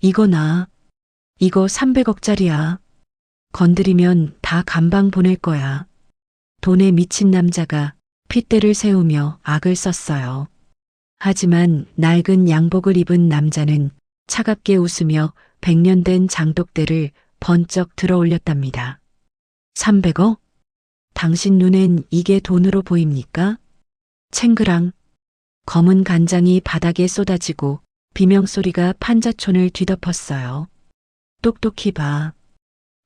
이거 나. 이거 300억짜리야. 건드리면 다 감방 보낼 거야. 돈에 미친 남자가 핏대를 세우며 악을 썼어요. 하지만 낡은 양복을 입은 남자는 차갑게 웃으며 100년 된 장독대를 번쩍 들어 올렸답니다. 300억? 당신 눈엔 이게 돈으로 보입니까? 챙그랑. 검은 간장이 바닥에 쏟아지고 비명소리가 판자촌을 뒤덮었어요. 똑똑히 봐.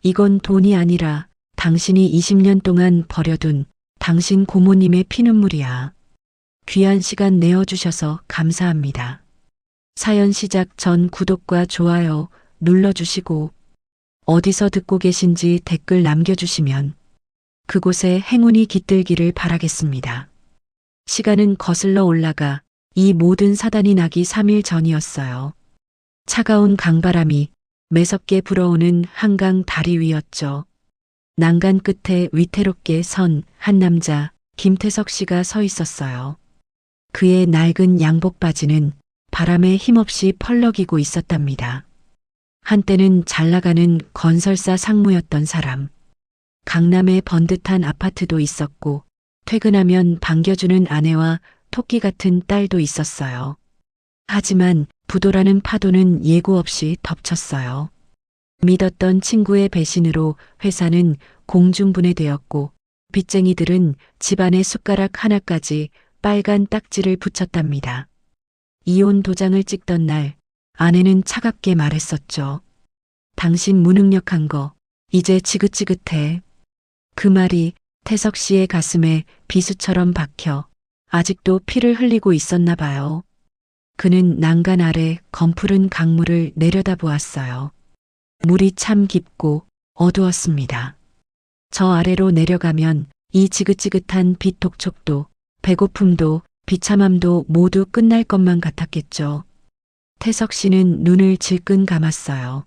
이건 돈이 아니라 당신이 20년 동안 버려둔 당신 고모님의 피눈물이야. 귀한 시간 내어주셔서 감사합니다. 사연 시작 전 구독과 좋아요 눌러주시고 어디서 듣고 계신지 댓글 남겨주시면 그곳에 행운이 깃들기를 바라겠습니다. 시간은 거슬러 올라가 이 모든 사단이 나기 3일 전이었어요. 차가운 강바람이 매섭게 불어오는 한강 다리 위였죠. 난간 끝에 위태롭게 선 한 남자 김태석 씨가 서 있었어요. 그의 낡은 양복 바지는 바람에 힘없이 펄럭이고 있었답니다. 한때는 잘 나가는 건설사 상무였던 사람. 강남에 번듯한 아파트도 있었고 퇴근하면 반겨주는 아내와 토끼 같은 딸도 있었어요. 하지만 부도라는 파도는 예고 없이 덮쳤어요. 믿었던 친구의 배신으로 회사는 공중분해되었고 빚쟁이들은 집안의 숟가락 하나까지 빨간 딱지를 붙였답니다. 이혼 도장을 찍던 날 아내는 차갑게 말했었죠. 당신 무능력한 거 이제 지긋지긋해. 그 말이 태석 씨의 가슴에 비수처럼 박혀 아직도 피를 흘리고 있었나 봐요. 그는 난간 아래 검푸른 강물을 내려다보았어요. 물이 참 깊고 어두웠습니다. 저 아래로 내려가면 이 지긋지긋한 빚 독촉도 배고픔도 비참함도 모두 끝날 것만 같았겠죠. 태석 씨는 눈을 질끈 감았어요.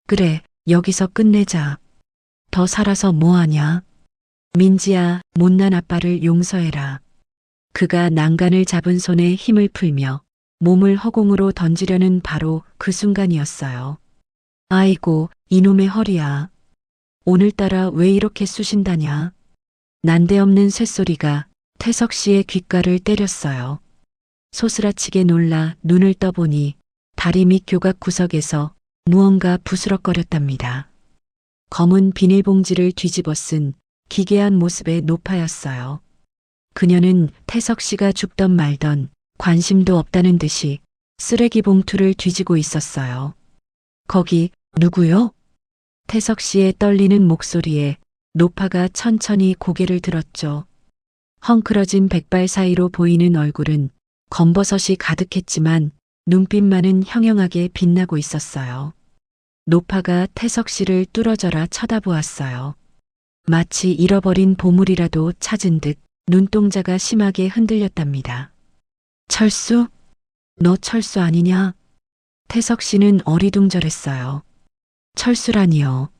그래, 여기서 끝내자. 더 살아서 뭐하냐? 민지야, 못난 아빠를 용서해라. 그가 난간을 잡은 손에 힘을 풀며 몸을 허공으로 던지려는 바로 그 순간이었어요. 아이고, 이놈의 허리야. 오늘따라 왜 이렇게 쑤신다냐? 난데없는 쇳소리가 태석 씨의 귓가를 때렸어요. 소스라치게 놀라 눈을 떠보니 다리 밑 교각 구석에서 무언가 부스럭거렸답니다. 검은 비닐봉지를 뒤집어 쓴 기괴한 모습의 노파였어요. 그녀는 태석 씨가 죽던 말던 관심도 없다는 듯이 쓰레기 봉투를 뒤지고 있었어요. 거기 누구요? 태석 씨의 떨리는 목소리에 노파가 천천히 고개를 들었죠. 헝클어진 백발 사이로 보이는 얼굴은 검버섯이 가득했지만 눈빛만은 형형하게 빛나고 있었어요. 노파가 태석 씨를 뚫어져라 쳐다보았어요. 마치 잃어버린 보물이라도 찾은 듯 눈동자가 심하게 흔들렸답니다. 철수? 너 철수 아니냐? 태석 씨는 어리둥절했어요. 철수라니요.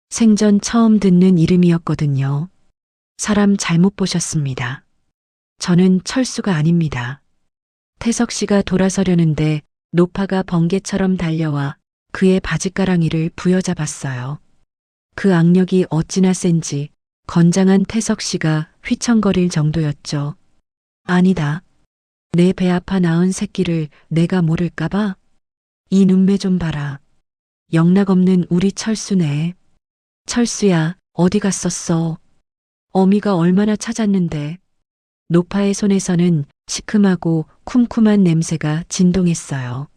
생전 처음 듣는 이름이었거든요. 사람 잘못 보셨습니다. 저는 철수가 아닙니다. 태석 씨가 돌아서려는데 노파가 번개처럼 달려와 그의 바지가랑이를 부여잡았어요. 그 악력이 어찌나 센지 건장한 태석 씨가 휘청거릴 정도였죠. 아니다. 내 배 아파 낳은 새끼를 내가 모를까봐? 이 눈매 좀 봐라. 영락없는 우리 철수네. 철수야, 어디 갔었어? 어미가 얼마나 찾았는데. 노파의 손에서는 시큼하고 쿰쿰한 냄새가 진동했어요.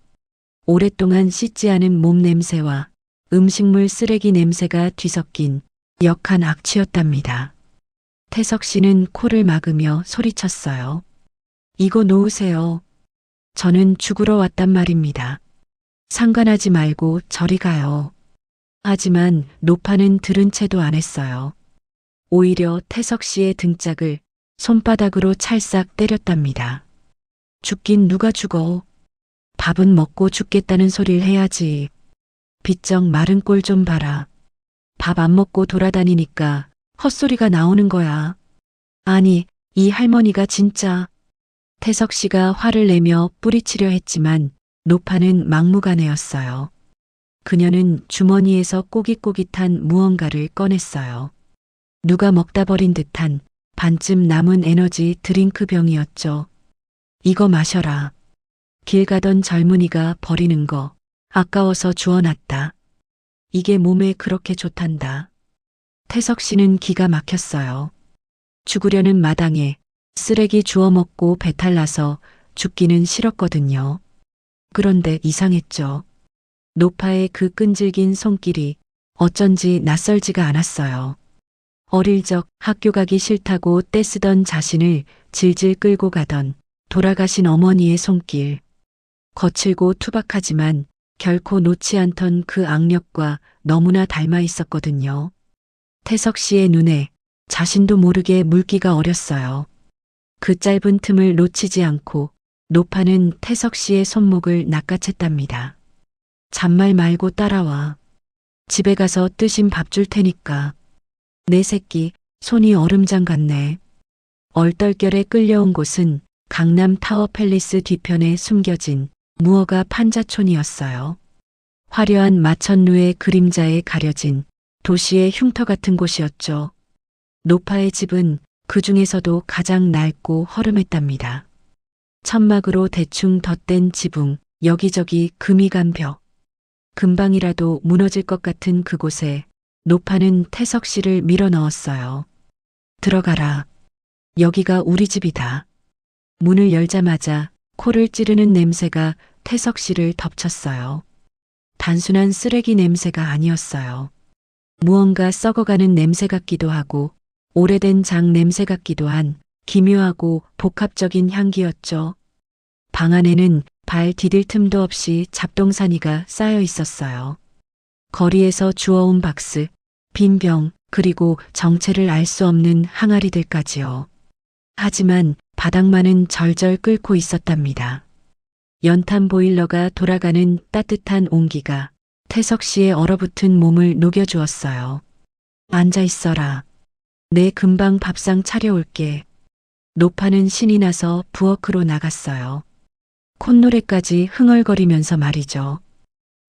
오랫동안 씻지 않은 몸 냄새와 음식물 쓰레기 냄새가 뒤섞인 역한 악취였답니다. 태석 씨는 코를 막으며 소리쳤어요. 이거 놓으세요. 저는 죽으러 왔단 말입니다. 상관하지 말고 저리 가요. 하지만 노파는 들은 채도 안 했어요. 오히려 태석 씨의 등짝을 손바닥으로 찰싹 때렸답니다. 죽긴 누가 죽어. 밥은 먹고 죽겠다는 소리를 해야지. 빚쩍 마른 꼴 좀 봐라. 밥 안 먹고 돌아다니니까 헛소리가 나오는 거야. 아니, 이 할머니가 진짜. 태석 씨가 화를 내며 뿌리치려 했지만 노파는 막무가내였어요. 그녀는 주머니에서 꼬깃꼬깃한 무언가를 꺼냈어요. 누가 먹다 버린 듯한 반쯤 남은 에너지 드링크 병이었죠. 이거 마셔라. 길 가던 젊은이가 버리는 거 아까워서 주워놨다. 이게 몸에 그렇게 좋단다. 태석 씨는 기가 막혔어요. 죽으려는 마당에 쓰레기 주워 먹고 배탈 나서 죽기는 싫었거든요. 그런데 이상했죠. 노파의 그 끈질긴 손길이 어쩐지 낯설지가 않았어요. 어릴 적 학교 가기 싫다고 떼쓰던 자신을 질질 끌고 가던 돌아가신 어머니의 손길. 거칠고 투박하지만 결코 놓지 않던 그 악력과 너무나 닮아 있었거든요. 태석 씨의 눈에 자신도 모르게 물기가 어렸어요. 그 짧은 틈을 놓치지 않고 노파는 태석 씨의 손목을 낚아챘답니다. 잔말 말고 따라와. 집에 가서 뜨신 밥 줄 테니까. 내 새끼 손이 얼음장 같네. 얼떨결에 끌려온 곳은 강남 타워 팰리스 뒤편에 숨겨진 무허가 판자촌이었어요. 화려한 마천루의 그림자에 가려진 도시의 흉터 같은 곳이었죠. 노파의 집은 그 중에서도 가장 낡고 허름했답니다. 천막으로 대충 덧댄 지붕, 여기저기 금이 간 벽. 금방이라도 무너질 것 같은 그곳에 노파는 태석 씨를 밀어 넣었어요. 들어가라. 여기가 우리 집이다. 문을 열자마자 코를 찌르는 냄새가 태석 씨를 덮쳤어요. 단순한 쓰레기 냄새가 아니었어요. 무언가 썩어가는 냄새 같기도 하고 오래된 장 냄새 같기도 한 기묘하고 복합적인 향기였죠. 방 안에는 발 디딜 틈도 없이 잡동사니가 쌓여 있었어요. 거리에서 주워온 박스, 빈 병, 그리고 정체를 알 수 없는 항아리들까지요. 하지만 바닥만은 절절 끓고 있었답니다. 연탄 보일러가 돌아가는 따뜻한 온기가 태석 씨의 얼어붙은 몸을 녹여주었어요. 앉아 있어라. 내 금방 밥상 차려올게. 노파는 신이 나서 부엌으로 나갔어요. 콧노래까지 흥얼거리면서 말이죠.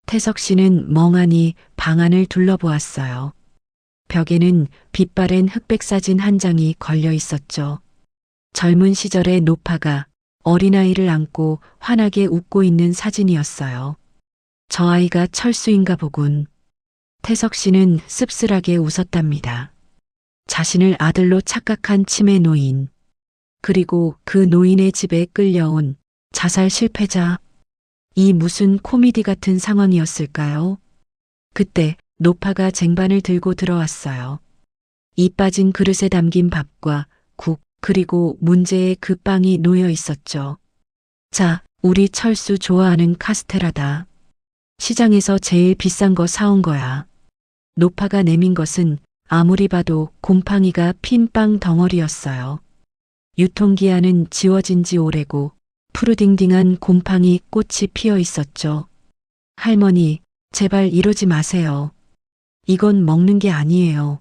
태석 씨는 멍하니 방 안을 둘러보았어요. 벽에는 빛바랜 흑백 사진 한 장이 걸려 있었죠. 젊은 시절의 노파가 어린아이를 안고 환하게 웃고 있는 사진이었어요. 저 아이가 철수인가 보군. 태석 씨는 씁쓸하게 웃었답니다. 자신을 아들로 착각한 치매 노인, 그리고 그 노인의 집에 끌려온 자살 실패자. 이 무슨 코미디 같은 상황이었을까요? 그때 노파가 쟁반을 들고 들어왔어요. 이 빠진 그릇에 담긴 밥과 국, 그리고 문제의 그 빵이 놓여 있었죠. 자, 우리 철수 좋아하는 카스테라다. 시장에서 제일 비싼 거 사온 거야. 노파가 내민 것은 아무리 봐도 곰팡이가 핀 빵 덩어리였어요. 유통기한은 지워진 지 오래고 푸르딩딩한 곰팡이 꽃이 피어 있었죠. 할머니, 제발 이러지 마세요. 이건 먹는 게 아니에요.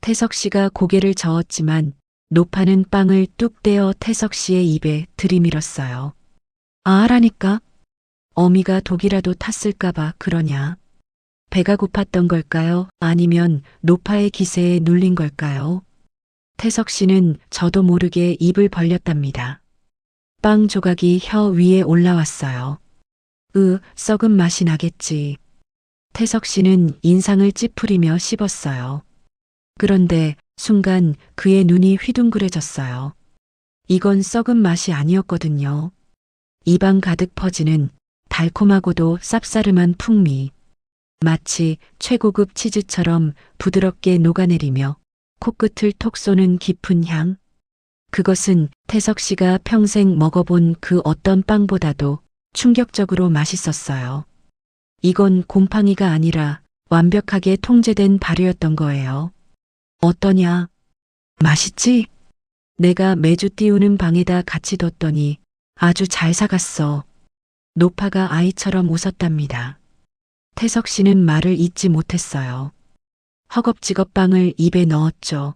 태석 씨가 고개를 저었지만 노파는 빵을 뚝 떼어 태석 씨의 입에 들이밀었어요. 하라니까? 어미가 독이라도 탔을까봐 그러냐. 배가 고팠던 걸까요? 아니면 노파의 기세에 눌린 걸까요? 태석 씨는 저도 모르게 입을 벌렸답니다. 빵 조각이 혀 위에 올라왔어요. 썩은 맛이 나겠지. 태석 씨는 인상을 찌푸리며 씹었어요. 그런데 순간 그의 눈이 휘둥그레졌어요. 이건 썩은 맛이 아니었거든요. 입안 가득 퍼지는 달콤하고도 쌉싸름한 풍미. 마치 최고급 치즈처럼 부드럽게 녹아내리며 코끝을 톡 쏘는 깊은 향. 그것은 태석 씨가 평생 먹어본 그 어떤 빵보다도 충격적으로 맛있었어요. 이건 곰팡이가 아니라 완벽하게 통제된 발효였던 거예요. 어떠냐? 맛있지? 내가 매주 띄우는 방에다 같이 뒀더니 아주 잘 사갔어. 노파가 아이처럼 웃었답니다. 태석 씨는 말을 잇지 못했어요. 허겁지겁 빵을 입에 넣었죠.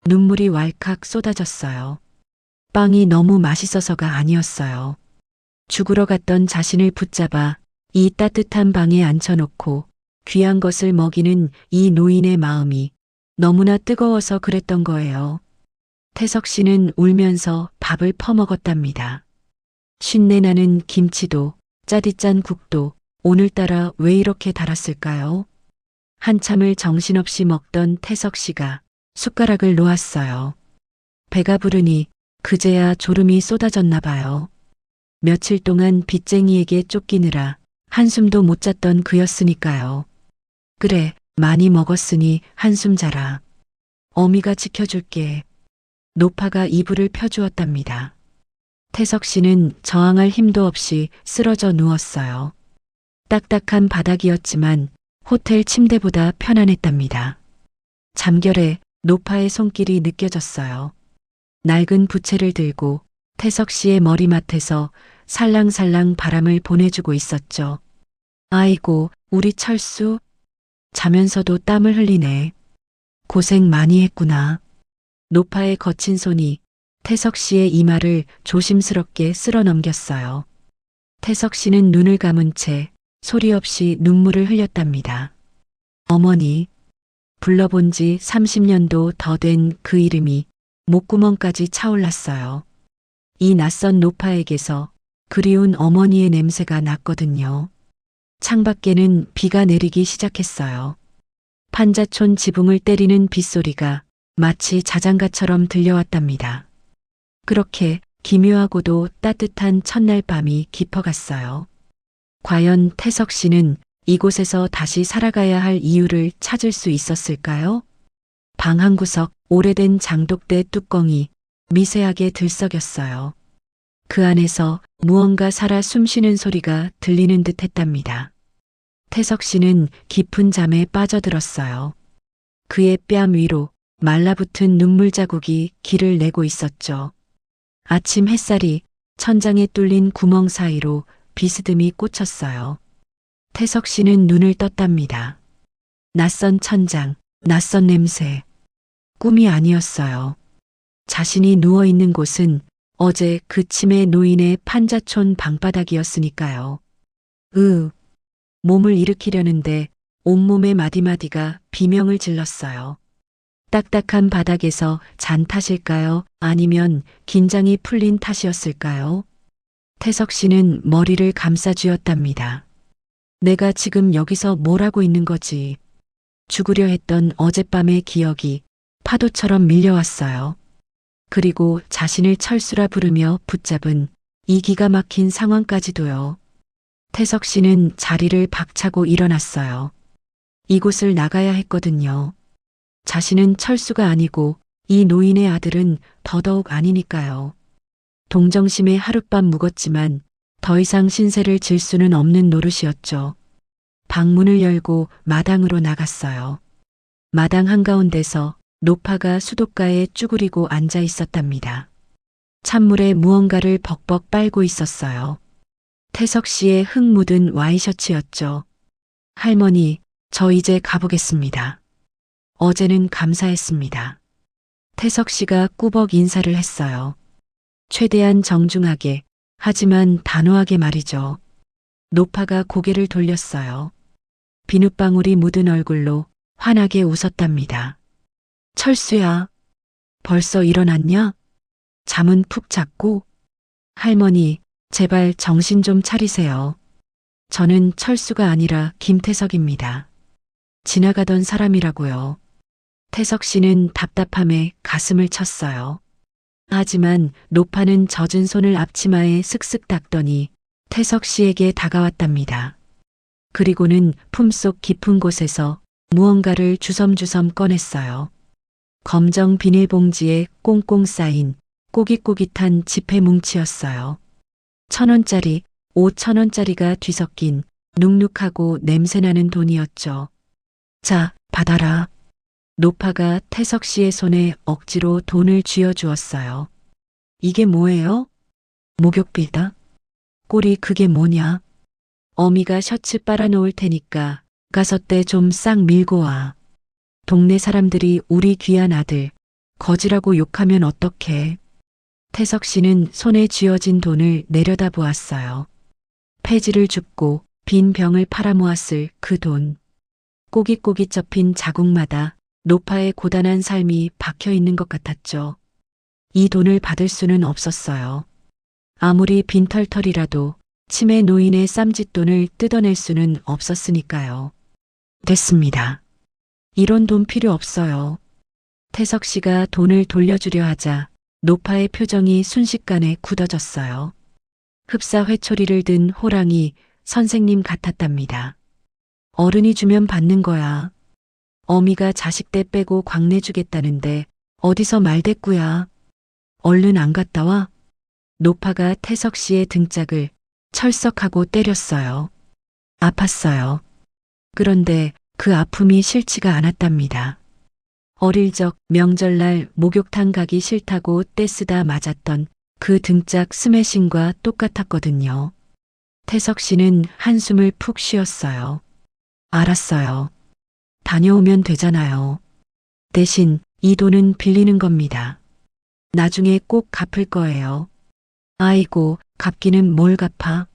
눈물이 왈칵 쏟아졌어요. 빵이 너무 맛있어서가 아니었어요. 죽으러 갔던 자신을 붙잡아 이 따뜻한 방에 앉혀놓고 귀한 것을 먹이는 이 노인의 마음이 너무나 뜨거워서 그랬던 거예요. 태석 씨는 울면서 밥을 퍼먹었답니다. 쉰내 나는 김치도 짜디짠 국도 오늘따라 왜 이렇게 달았을까요? 한참을 정신없이 먹던 태석 씨가 숟가락을 놓았어요. 배가 부르니 그제야 졸음이 쏟아졌나 봐요. 며칠 동안 빚쟁이에게 쫓기느라 한숨도 못 잤던 그였으니까요. 그래, 많이 먹었으니 한숨 자라. 어미가 지켜줄게. 노파가 이불을 펴주었답니다. 태석 씨는 저항할 힘도 없이 쓰러져 누웠어요. 딱딱한 바닥이었지만 호텔 침대보다 편안했답니다. 잠결에 노파의 손길이 느껴졌어요. 낡은 부채를 들고 태석 씨의 머리맡에서 살랑살랑 바람을 보내주고 있었죠. 아이고, 우리 철수. 자면서도 땀을 흘리네. 고생 많이 했구나. 노파의 거친 손이 태석 씨의 이마를 조심스럽게 쓸어 넘겼어요. 태석 씨는 눈을 감은 채 소리 없이 눈물을 흘렸답니다. 어머니, 불러본 지 30년도 더 된 그 이름이 목구멍까지 차올랐어요. 이 낯선 노파에게서 그리운 어머니의 냄새가 났거든요. 창밖에는 비가 내리기 시작했어요. 판자촌 지붕을 때리는 빗소리가 마치 자장가처럼 들려왔답니다. 그렇게 기묘하고도 따뜻한 첫날 밤이 깊어갔어요. 과연 태석 씨는 이곳에서 다시 살아가야 할 이유를 찾을 수 있었을까요? 방 한 구석 오래된 장독대 뚜껑이 미세하게 들썩였어요. 그 안에서 무언가 살아 숨쉬는 소리가 들리는 듯 했답니다. 태석 씨는 깊은 잠에 빠져들었어요. 그의 뺨 위로 말라붙은 눈물 자국이 길을 내고 있었죠. 아침 햇살이 천장에 뚫린 구멍 사이로 비스듬히 꽂혔어요. 태석 씨는 눈을 떴답니다. 낯선 천장, 낯선 냄새. 꿈이 아니었어요. 자신이 누워있는 곳은 어제 그 치매 노인의 판자촌 방바닥이었으니까요. 몸을 일으키려는데 온몸의 마디마디가 비명을 질렀어요. 딱딱한 바닥에서 잔 탓일까요? 아니면 긴장이 풀린 탓이었을까요? 태석 씨는 머리를 감싸쥐었답니다. 내가 지금 여기서 뭘 하고 있는 거지? 죽으려 했던 어젯밤의 기억이 파도처럼 밀려왔어요. 그리고 자신을 철수라 부르며 붙잡은 이 기가 막힌 상황까지도요. 태석 씨는 자리를 박차고 일어났어요. 이곳을 나가야 했거든요. 자신은 철수가 아니고 이 노인의 아들은 더더욱 아니니까요. 동정심에 하룻밤 묵었지만 더 이상 신세를 질 수는 없는 노릇이었죠. 방문을 열고 마당으로 나갔어요. 마당 한가운데서 노파가 수도가에 쭈그리고 앉아 있었답니다. 찬물에 무언가를 벅벅 빨고 있었어요. 태석 씨의 흙 묻은 와이셔츠였죠. 할머니, 저 이제 가보겠습니다. 어제는 감사했습니다. 태석 씨가 꾸벅 인사를 했어요. 최대한 정중하게, 하지만 단호하게 말이죠. 노파가 고개를 돌렸어요. 비눗방울이 묻은 얼굴로 환하게 웃었답니다. 철수야, 벌써 일어났냐? 잠은 푹 잤고? 할머니, 제발 정신 좀 차리세요. 저는 철수가 아니라 김태석입니다. 지나가던 사람이라고요. 태석 씨는 답답함에 가슴을 쳤어요. 하지만 노파는 젖은 손을 앞치마에 슥슥 닦더니 태석 씨에게 다가왔답니다. 그리고는 품속 깊은 곳에서 무언가를 주섬주섬 꺼냈어요. 검정 비닐봉지에 꽁꽁 쌓인 꼬깃꼬깃한 지폐 뭉치였어요. 1,000원짜리, 5,000원짜리가 뒤섞인 눅눅하고 냄새나는 돈이었죠. 자, 받아라. 노파가 태석 씨의 손에 억지로 돈을 쥐어주었어요. 이게 뭐예요? 목욕비다. 꼴이 그게 뭐냐? 어미가 셔츠 빨아놓을 테니까 가서 때 좀 싹 밀고 와. 동네 사람들이 우리 귀한 아들 거지라고 욕하면 어떡해. 태석 씨는 손에 쥐어진 돈을 내려다보았어요. 폐지를 줍고 빈 병을 팔아모았을 그 돈. 꼬깃꼬깃 접힌 자국마다 노파의 고단한 삶이 박혀 있는 것 같았죠. 이 돈을 받을 수는 없었어요. 아무리 빈털털이라도 치매 노인의 쌈짓돈을 뜯어낼 수는 없었으니까요. 됐습니다. 이런 돈 필요 없어요. 태석 씨가 돈을 돌려주려 하자 노파의 표정이 순식간에 굳어졌어요. 흡사 회초리를 든 호랑이 선생님 같았답니다. 어른이 주면 받는 거야. 어미가 자식 때 빼고 광내주겠다는데 어디서 말대꾸야. 얼른 안 갔다 와. 노파가 태석 씨의 등짝을 철썩하고 때렸어요. 아팠어요. 그런데 그 아픔이 싫지가 않았답니다. 어릴 적 명절날 목욕탕 가기 싫다고 떼쓰다 맞았던 그 등짝 스매싱과 똑같았거든요. 태석 씨는 한숨을 푹 쉬었어요. 알았어요. 다녀오면 되잖아요. 대신 이 돈은 빌리는 겁니다. 나중에 꼭 갚을 거예요. 아이고, 갚기는 뭘 갚아?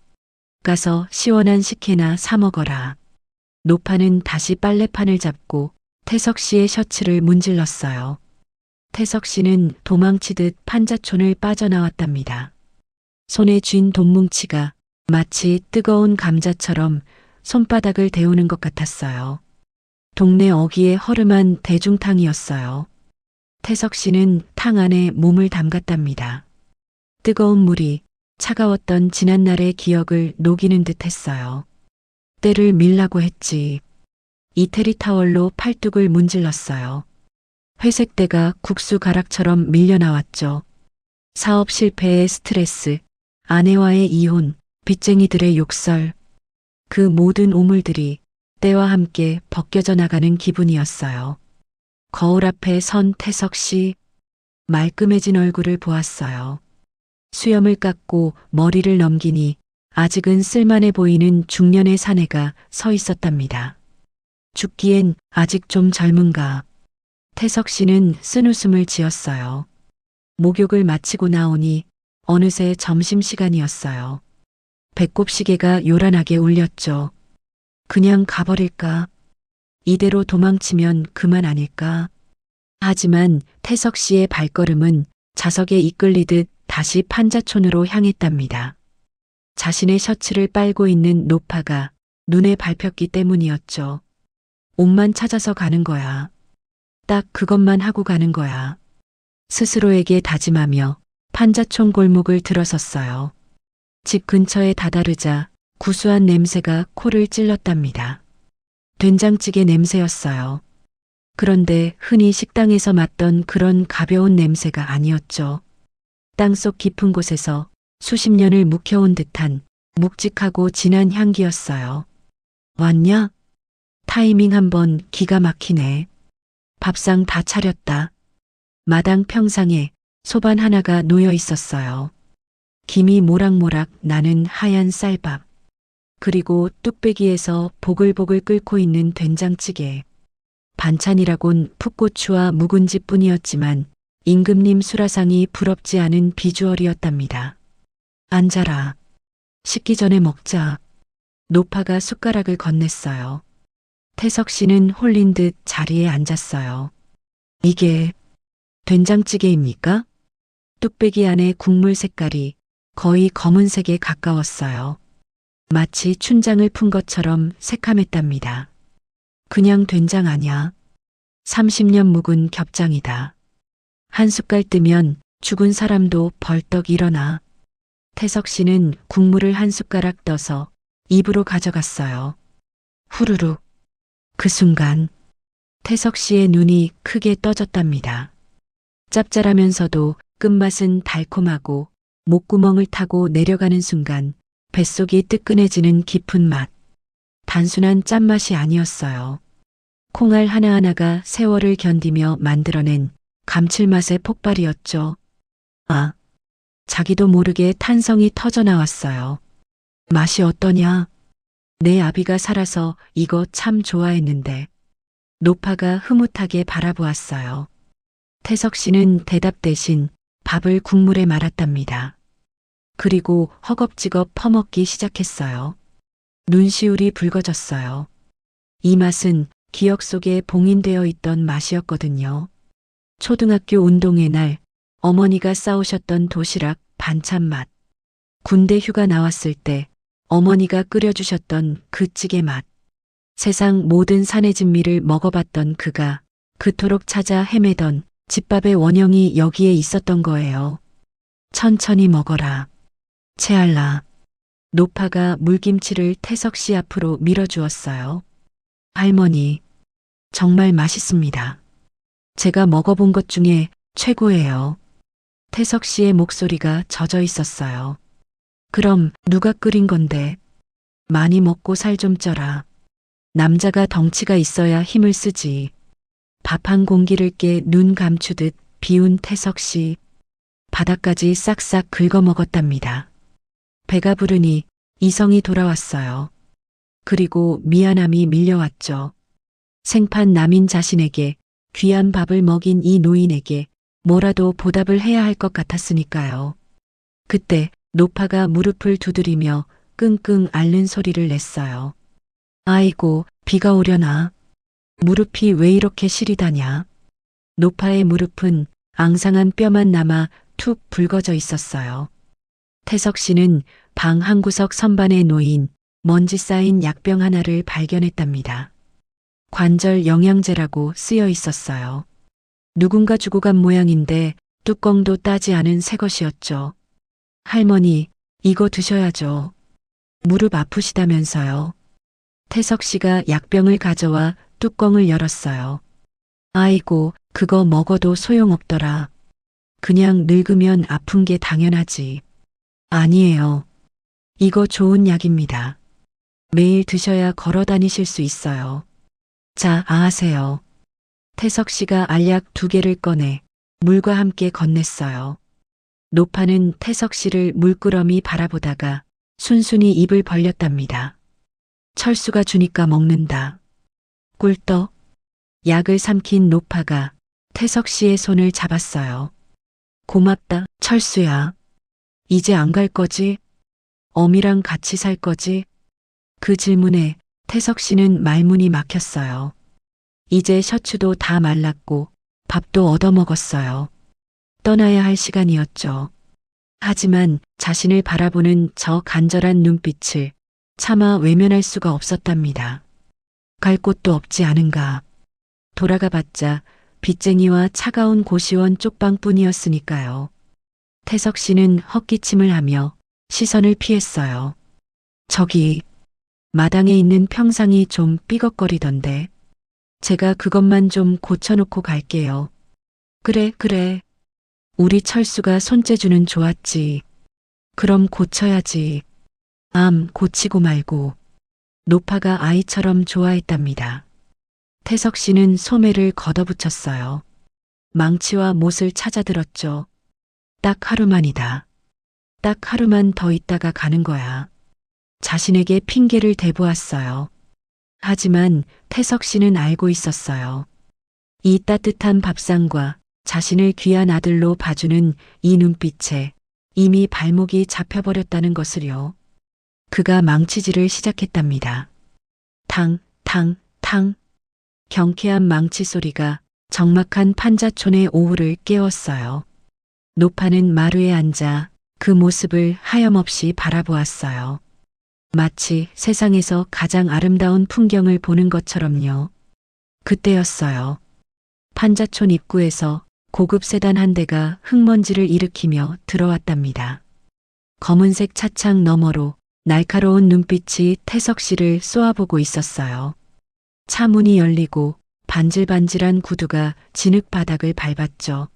가서 시원한 식혜나 사 먹어라. 노파는 다시 빨래판을 잡고 태석 씨의 셔츠를 문질렀어요. 태석 씨는 도망치듯 판자촌을 빠져나왔답니다. 손에 쥔 돈뭉치가 마치 뜨거운 감자처럼 손바닥을 데우는 것 같았어요. 동네 어귀의 허름한 대중탕이었어요. 태석 씨는 탕 안에 몸을 담갔답니다. 뜨거운 물이 차가웠던 지난날의 기억을 녹이는 듯 했어요. 때를 밀라고 했지. 이태리 타월로 팔뚝을 문질렀어요. 회색 때가 국수 가락처럼 밀려나왔죠. 사업 실패의 스트레스, 아내와의 이혼, 빚쟁이들의 욕설. 그 모든 오물들이 때와 함께 벗겨져 나가는 기분이었어요. 거울 앞에 선 태석 씨, 말끔해진 얼굴을 보았어요. 수염을 깎고 머리를 넘기니 아직은 쓸만해 보이는 중년의 사내가 서 있었답니다. 죽기엔 아직 좀 젊은가. 태석 씨는 쓴웃음을 지었어요. 목욕을 마치고 나오니 어느새 점심시간이었어요. 배꼽 시계가 요란하게 울렸죠. 그냥 가버릴까? 이대로 도망치면 그만 아닐까? 하지만 태석 씨의 발걸음은 자석에 이끌리듯 다시 판자촌으로 향했답니다. 자신의 셔츠를 빨고 있는 노파가 눈에 밟혔기 때문이었죠. 옷만 찾아서 가는 거야. 딱 그것만 하고 가는 거야. 스스로에게 다짐하며 판자촌 골목을 들어섰어요. 집 근처에 다다르자 구수한 냄새가 코를 찔렀답니다. 된장찌개 냄새였어요. 그런데 흔히 식당에서 맡던 그런 가벼운 냄새가 아니었죠. 땅속 깊은 곳에서 수십 년을 묵혀온 듯한 묵직하고 진한 향기였어요. 왔냐? 타이밍 한번 기가 막히네. 밥상 다 차렸다. 마당 평상에 소반 하나가 놓여 있었어요. 김이 모락모락 나는 하얀 쌀밥. 그리고 뚝배기에서 보글보글 끓고 있는 된장찌개. 반찬이라곤 풋고추와 묵은지뿐이었지만 임금님 수라상이 부럽지 않은 비주얼이었답니다. 앉아라. 식기 전에 먹자. 노파가 숟가락을 건넸어요. 태석 씨는 홀린 듯 자리에 앉았어요. 이게 된장찌개입니까? 뚝배기 안의 국물 색깔이 거의 검은색에 가까웠어요. 마치 춘장을 푼 것처럼 새카맸답니다. 그냥 된장 아냐. 30년 묵은 겹장이다. 한 숟갈 뜨면 죽은 사람도 벌떡 일어나. 태석 씨는 국물을 한 숟가락 떠서 입으로 가져갔어요. 후루룩. 그 순간 태석 씨의 눈이 크게 떠졌답니다. 짭짤하면서도 끝맛은 달콤하고 목구멍을 타고 내려가는 순간 뱃속이 뜨끈해지는 깊은 맛. 단순한 짠맛이 아니었어요. 콩알 하나하나가 세월을 견디며 만들어낸 감칠맛의 폭발이었죠. 아, 자기도 모르게 탄성이 터져 나왔어요. 맛이 어떠냐? 내 아비가 살아서 이거 참 좋아했는데. 노파가 흐뭇하게 바라보았어요. 태석 씨는 대답 대신 밥을 국물에 말았답니다. 그리고 허겁지겁 퍼먹기 시작했어요. 눈시울이 붉어졌어요. 이 맛은 기억 속에 봉인되어 있던 맛이었거든요. 초등학교 운동회 날 어머니가 싸우셨던 도시락 반찬 맛. 군대 휴가 나왔을 때 어머니가 끓여주셨던 그 찌개 맛. 세상 모든 산의 진미를 먹어봤던 그가 그토록 찾아 헤매던 집밥의 원형이 여기에 있었던 거예요. 천천히 먹어라. 채알라. 노파가 물김치를 태석 씨 앞으로 밀어주었어요. 할머니, 정말 맛있습니다. 제가 먹어본 것 중에 최고예요. 태석 씨의 목소리가 젖어 있었어요. 그럼 누가 끓인 건데? 많이 먹고 살 좀 쪄라. 남자가 덩치가 있어야 힘을 쓰지. 밥 한 공기를 깨 눈 감추듯 비운 태석 씨. 바닥까지 싹싹 긁어 먹었답니다. 배가 부르니 이성이 돌아왔어요. 그리고 미안함이 밀려왔죠. 생판 남인 자신에게 귀한 밥을 먹인 이 노인에게 뭐라도 보답을 해야 할 것 같았으니까요. 그때 노파가 무릎을 두드리며 끙끙 앓는 소리를 냈어요. 아이고, 비가 오려나. 무릎이 왜 이렇게 시리다냐. 노파의 무릎은 앙상한 뼈만 남아 툭 붉어져 있었어요. 태석 씨는 방 한 구석 선반에 놓인 먼지 쌓인 약병 하나를 발견했답니다. 관절 영양제라고 쓰여 있었어요. 누군가 주고 간 모양인데 뚜껑도 따지 않은 새 것이었죠. 할머니, 이거 드셔야죠. 무릎 아프시다면서요. 태석 씨가 약병을 가져와 뚜껑을 열었어요. 아이고, 그거 먹어도 소용없더라. 그냥 늙으면 아픈 게 당연하지. 아니에요. 이거 좋은 약입니다. 매일 드셔야 걸어 다니실 수 있어요. 자, 아하세요. 태석 씨가 알약 2개를 꺼내 물과 함께 건넸어요. 노파는 태석 씨를 물끄러미 바라보다가 순순히 입을 벌렸답니다. 철수가 주니까 먹는다. 꿀떡. 약을 삼킨 노파가 태석 씨의 손을 잡았어요. 고맙다, 철수야. 이제 안 갈 거지? 어미랑 같이 살 거지? 그 질문에 태석 씨는 말문이 막혔어요. 이제 셔츠도 다 말랐고 밥도 얻어먹었어요. 떠나야 할 시간이었죠. 하지만 자신을 바라보는 저 간절한 눈빛을 차마 외면할 수가 없었답니다. 갈 곳도 없지 않은가. 돌아가 봤자 빚쟁이와 차가운 고시원 쪽방뿐이었으니까요. 태석 씨는 헛기침을 하며 시선을 피했어요. 저기 마당에 있는 평상이 좀 삐걱거리던데. 제가 그것만 좀 고쳐놓고 갈게요. 그래, 그래. 우리 철수가 손재주는 좋았지. 그럼 고쳐야지. 고치고 말고. 노파가 아이처럼 좋아했답니다. 태석 씨는 소매를 걷어붙였어요. 망치와 못을 찾아들었죠. 딱 하루만이다. 딱 하루만 더 있다가 가는 거야. 자신에게 핑계를 대보았어요. 하지만 태석 씨는 알고 있었어요. 이 따뜻한 밥상과 자신을 귀한 아들로 봐주는 이 눈빛에 이미 발목이 잡혀버렸다는 것을요. 그가 망치질을 시작했답니다. 탕, 탕, 탕. 경쾌한 망치 소리가 적막한 판자촌의 오후를 깨웠어요. 노파는 마루에 앉아 그 모습을 하염없이 바라보았어요. 마치 세상에서 가장 아름다운 풍경을 보는 것처럼요. 그때였어요. 판자촌 입구에서 고급 세단 한 대가 흙먼지를 일으키며 들어왔답니다. 검은색 차창 너머로 날카로운 눈빛이 태석 씨를 쏘아보고 있었어요. 차 문이 열리고 반질반질한 구두가 진흙 바닥을 밟았죠.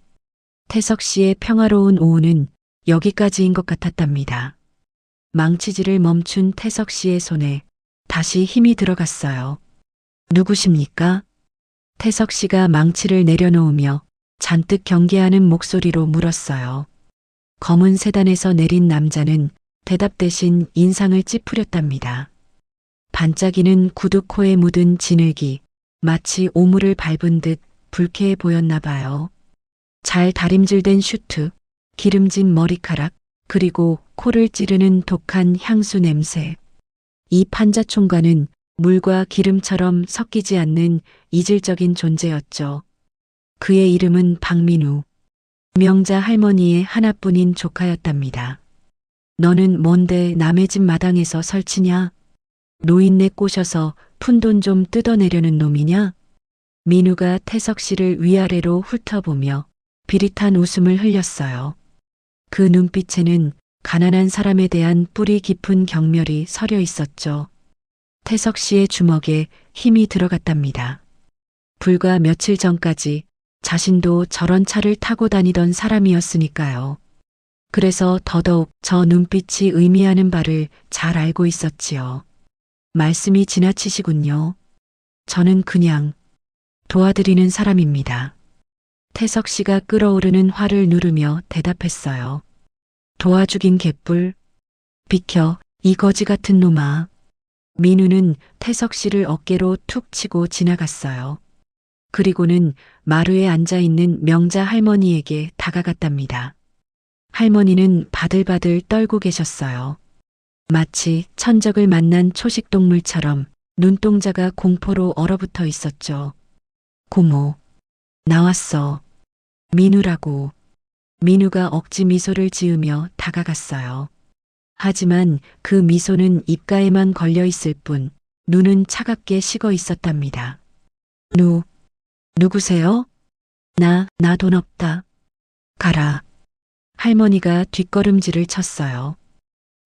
태석 씨의 평화로운 오후는 여기까지인 것 같았답니다. 망치질을 멈춘 태석 씨의 손에 다시 힘이 들어갔어요. 누구십니까? 태석 씨가 망치를 내려놓으며 잔뜩 경계하는 목소리로 물었어요. 검은 세단에서 내린 남자는 대답 대신 인상을 찌푸렸답니다. 반짝이는 구두 코에 묻은 진흙이 마치 오물을 밟은 듯 불쾌해 보였나 봐요. 잘 다림질된 슈트, 기름진 머리카락, 그리고 코를 찌르는 독한 향수 냄새. 이 판자총각은 물과 기름처럼 섞이지 않는 이질적인 존재였죠. 그의 이름은 박민우. 명자 할머니의 하나뿐인 조카였답니다. 너는 뭔데 남의 집 마당에서 설치냐? 노인네 꼬셔서 푼돈 좀 뜯어내려는 놈이냐? 민우가 태석 씨를 위아래로 훑어보며 비릿한 웃음을 흘렸어요. 그 눈빛에는 가난한 사람에 대한 뿌리 깊은 경멸이 서려 있었죠. 태석 씨의 주먹에 힘이 들어갔답니다. 불과 며칠 전까지 자신도 저런 차를 타고 다니던 사람이었으니까요. 그래서 더더욱 저 눈빛이 의미하는 바를 잘 알고 있었지요. 말씀이 지나치시군요. 저는 그냥 도와드리는 사람입니다. 태석 씨가 끓어오르는 화를 누르며 대답했어요. 도와주긴 개뿔. 비켜, 이 거지 같은 놈아. 민우는 태석 씨를 어깨로 툭 치고 지나갔어요. 그리고는 마루에 앉아있는 명자 할머니에게 다가갔답니다. 할머니는 바들바들 떨고 계셨어요. 마치 천적을 만난 초식동물처럼 눈동자가 공포로 얼어붙어 있었죠. 고모, 나왔어. 민우라고. 민우가 억지 미소를 지으며 다가갔어요. 하지만 그 미소는 입가에만 걸려 있을 뿐 눈은 차갑게 식어 있었답니다. 누구세요? 나 돈 없다. 가라. 할머니가 뒷걸음질을 쳤어요.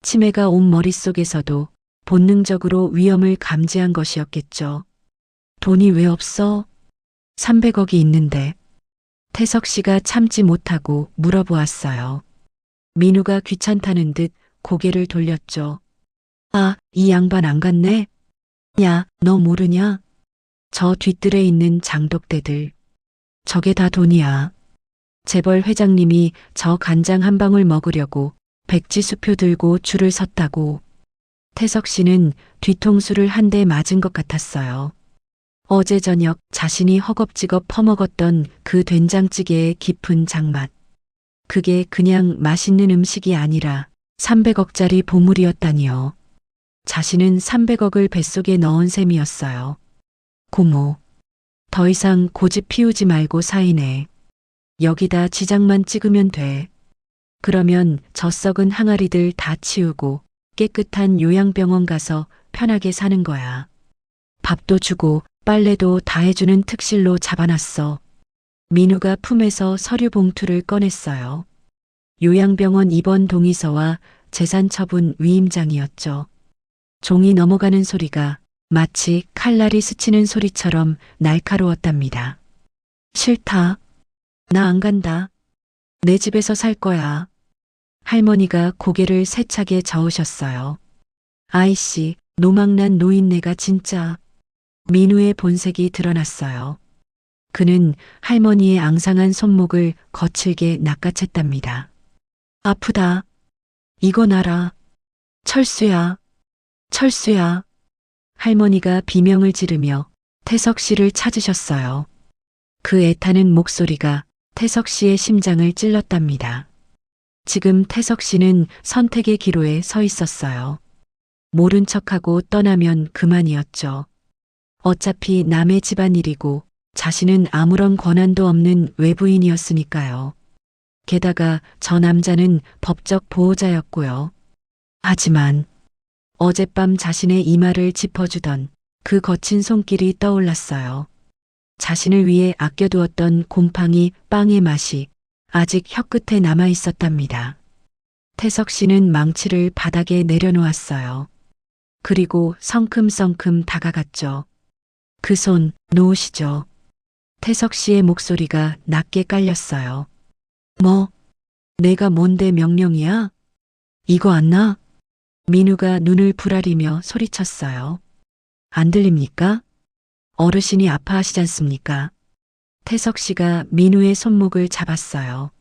치매가 온 머릿속에서도 본능적으로 위험을 감지한 것이었겠죠. 돈이 왜 없어? 300억이 있는데. 태석 씨가 참지 못하고 물어보았어요. 민우가 귀찮다는 듯 고개를 돌렸죠. 아, 이 양반 안 갔네? 야, 너 모르냐? 저 뒷뜰에 있는 장독대들. 저게 다 돈이야. 재벌 회장님이 저 간장 한 방울 먹으려고 백지수표 들고 줄을 섰다고. 태석 씨는 뒤통수를 한 대 맞은 것 같았어요. 어제 저녁 자신이 허겁지겁 퍼먹었던 그 된장찌개의 깊은 장맛. 그게 그냥 맛있는 음식이 아니라 300억짜리 보물이었다니요. 자신은 300억을 뱃속에 넣은 셈이었어요. 고모, 더 이상 고집 피우지 말고 사인해. 여기다 지장만 찍으면 돼. 그러면 저 썩은 항아리들 다 치우고 깨끗한 요양병원 가서 편하게 사는 거야. 밥도 주고 빨래도 다 해주는 특실로 잡아놨어. 민우가 품에서 서류 봉투를 꺼냈어요. 요양병원 입원 동의서와 재산처분 위임장이었죠. 종이 넘어가는 소리가 마치 칼날이 스치는 소리처럼 날카로웠답니다. 싫다. 나 안 간다. 내 집에서 살 거야. 할머니가 고개를 세차게 저으셨어요. 아이씨, 노망난 노인네가 진짜. 민우의 본색이 드러났어요. 그는 할머니의 앙상한 손목을 거칠게 낚아챘답니다. 아프다. 이건 알아. 철수야. 철수야. 할머니가 비명을 지르며 태석 씨를 찾으셨어요. 그 애타는 목소리가 태석 씨의 심장을 찔렀답니다. 지금 태석 씨는 선택의 기로에 서 있었어요. 모른 척하고 떠나면 그만이었죠. 어차피 남의 집안일이고 자신은 아무런 권한도 없는 외부인이었으니까요. 게다가 저 남자는 법적 보호자였고요. 하지만 어젯밤 자신의 이마를 짚어주던 그 거친 손길이 떠올랐어요. 자신을 위해 아껴두었던 곰팡이 빵의 맛이 아직 혀끝에 남아 있었답니다. 태석 씨는 망치를 바닥에 내려놓았어요. 그리고 성큼성큼 다가갔죠. 그 손 놓으시죠. 태석 씨의 목소리가 낮게 깔렸어요. 뭐? 내가 뭔데 명령이야? 이거 안 나? 민우가 눈을 부라리며 소리쳤어요. 안 들립니까? 어르신이 아파하시잖습니까? 태석 씨가 민우의 손목을 잡았어요.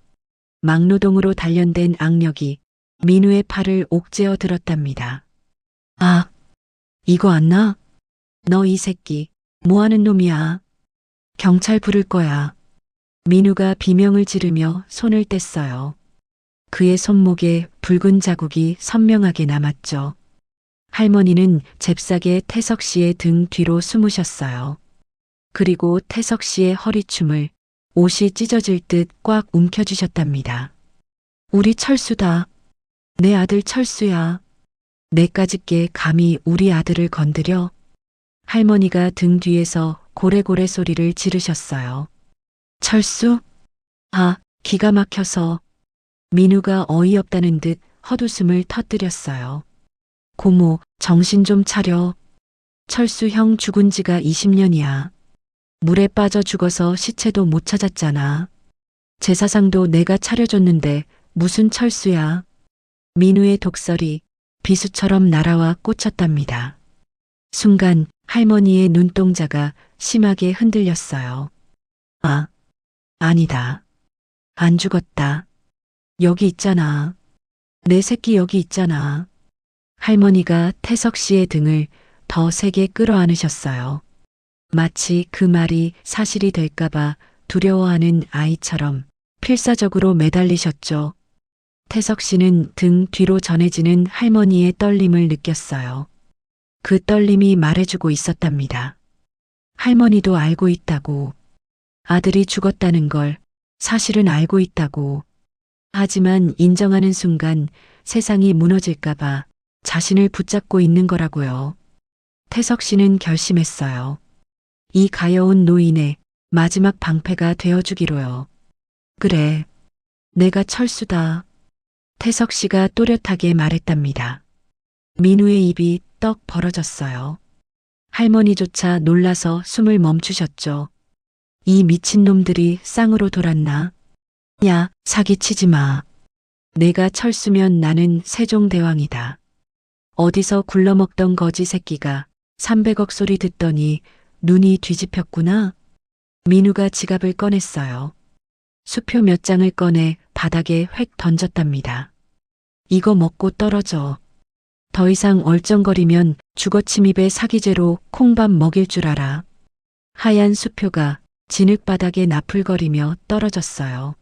막노동으로 단련된 악력이 민우의 팔을 옥죄어 들었답니다. 아, 이거 안 나? 너 이 새끼, 뭐 하는 놈이야? 경찰 부를 거야. 민우가 비명을 지르며 손을 뗐어요. 그의 손목에 붉은 자국이 선명하게 남았죠. 할머니는 잽싸게 태석 씨의 등 뒤로 숨으셨어요. 그리고 태석 씨의 허리춤을 옷이 찢어질 듯 꽉 움켜쥐셨답니다. 우리 철수다. 내 아들 철수야. 내까짓게 감히 우리 아들을 건드려? 할머니가 등 뒤에서 고래고래 소리를 지르셨어요. 철수? 아, 기가 막혀서. 민우가 어이없다는 듯 헛웃음을 터뜨렸어요. 고모, 정신 좀 차려. 철수 형 죽은 지가 20년이야. 물에 빠져 죽어서 시체도 못 찾았잖아. 제사상도 내가 차려줬는데 무슨 철수야. 민우의 독설이 비수처럼 날아와 꽂혔답니다. 순간 할머니의 눈동자가 심하게 흔들렸어요. 아, 아니다. 안 죽었다. 여기 있잖아. 내 새끼 여기 있잖아. 할머니가 태석 씨의 등을 더 세게 끌어안으셨어요. 마치 그 말이 사실이 될까봐 두려워하는 아이처럼 필사적으로 매달리셨죠. 태석 씨는 등 뒤로 전해지는 할머니의 떨림을 느꼈어요. 그 떨림이 말해주고 있었답니다. 할머니도 알고 있다고. 아들이 죽었다는 걸 사실은 알고 있다고. 하지만 인정하는 순간 세상이 무너질까봐 자신을 붙잡고 있는 거라고요. 태석 씨는 결심했어요. 이 가여운 노인의 마지막 방패가 되어주기로요. 그래, 내가 철수다. 태석 씨가 또렷하게 말했답니다. 민우의 입이 떡 벌어졌어요. 할머니조차 놀라서 숨을 멈추셨죠. 이 미친놈들이 쌍으로 돌았나? 야, 사기치지 마. 내가 철수면 나는 세종대왕이다. 어디서 굴러먹던 거지 새끼가 300억 소리 듣더니 눈이 뒤집혔구나. 민우가 지갑을 꺼냈어요. 수표 몇 장을 꺼내 바닥에 획 던졌답니다. 이거 먹고 떨어져. 더 이상 얼쩡거리면 주거침입의 사기죄로 콩밥 먹일 줄 알아. 하얀 수표가 진흙바닥에 나풀거리며 떨어졌어요.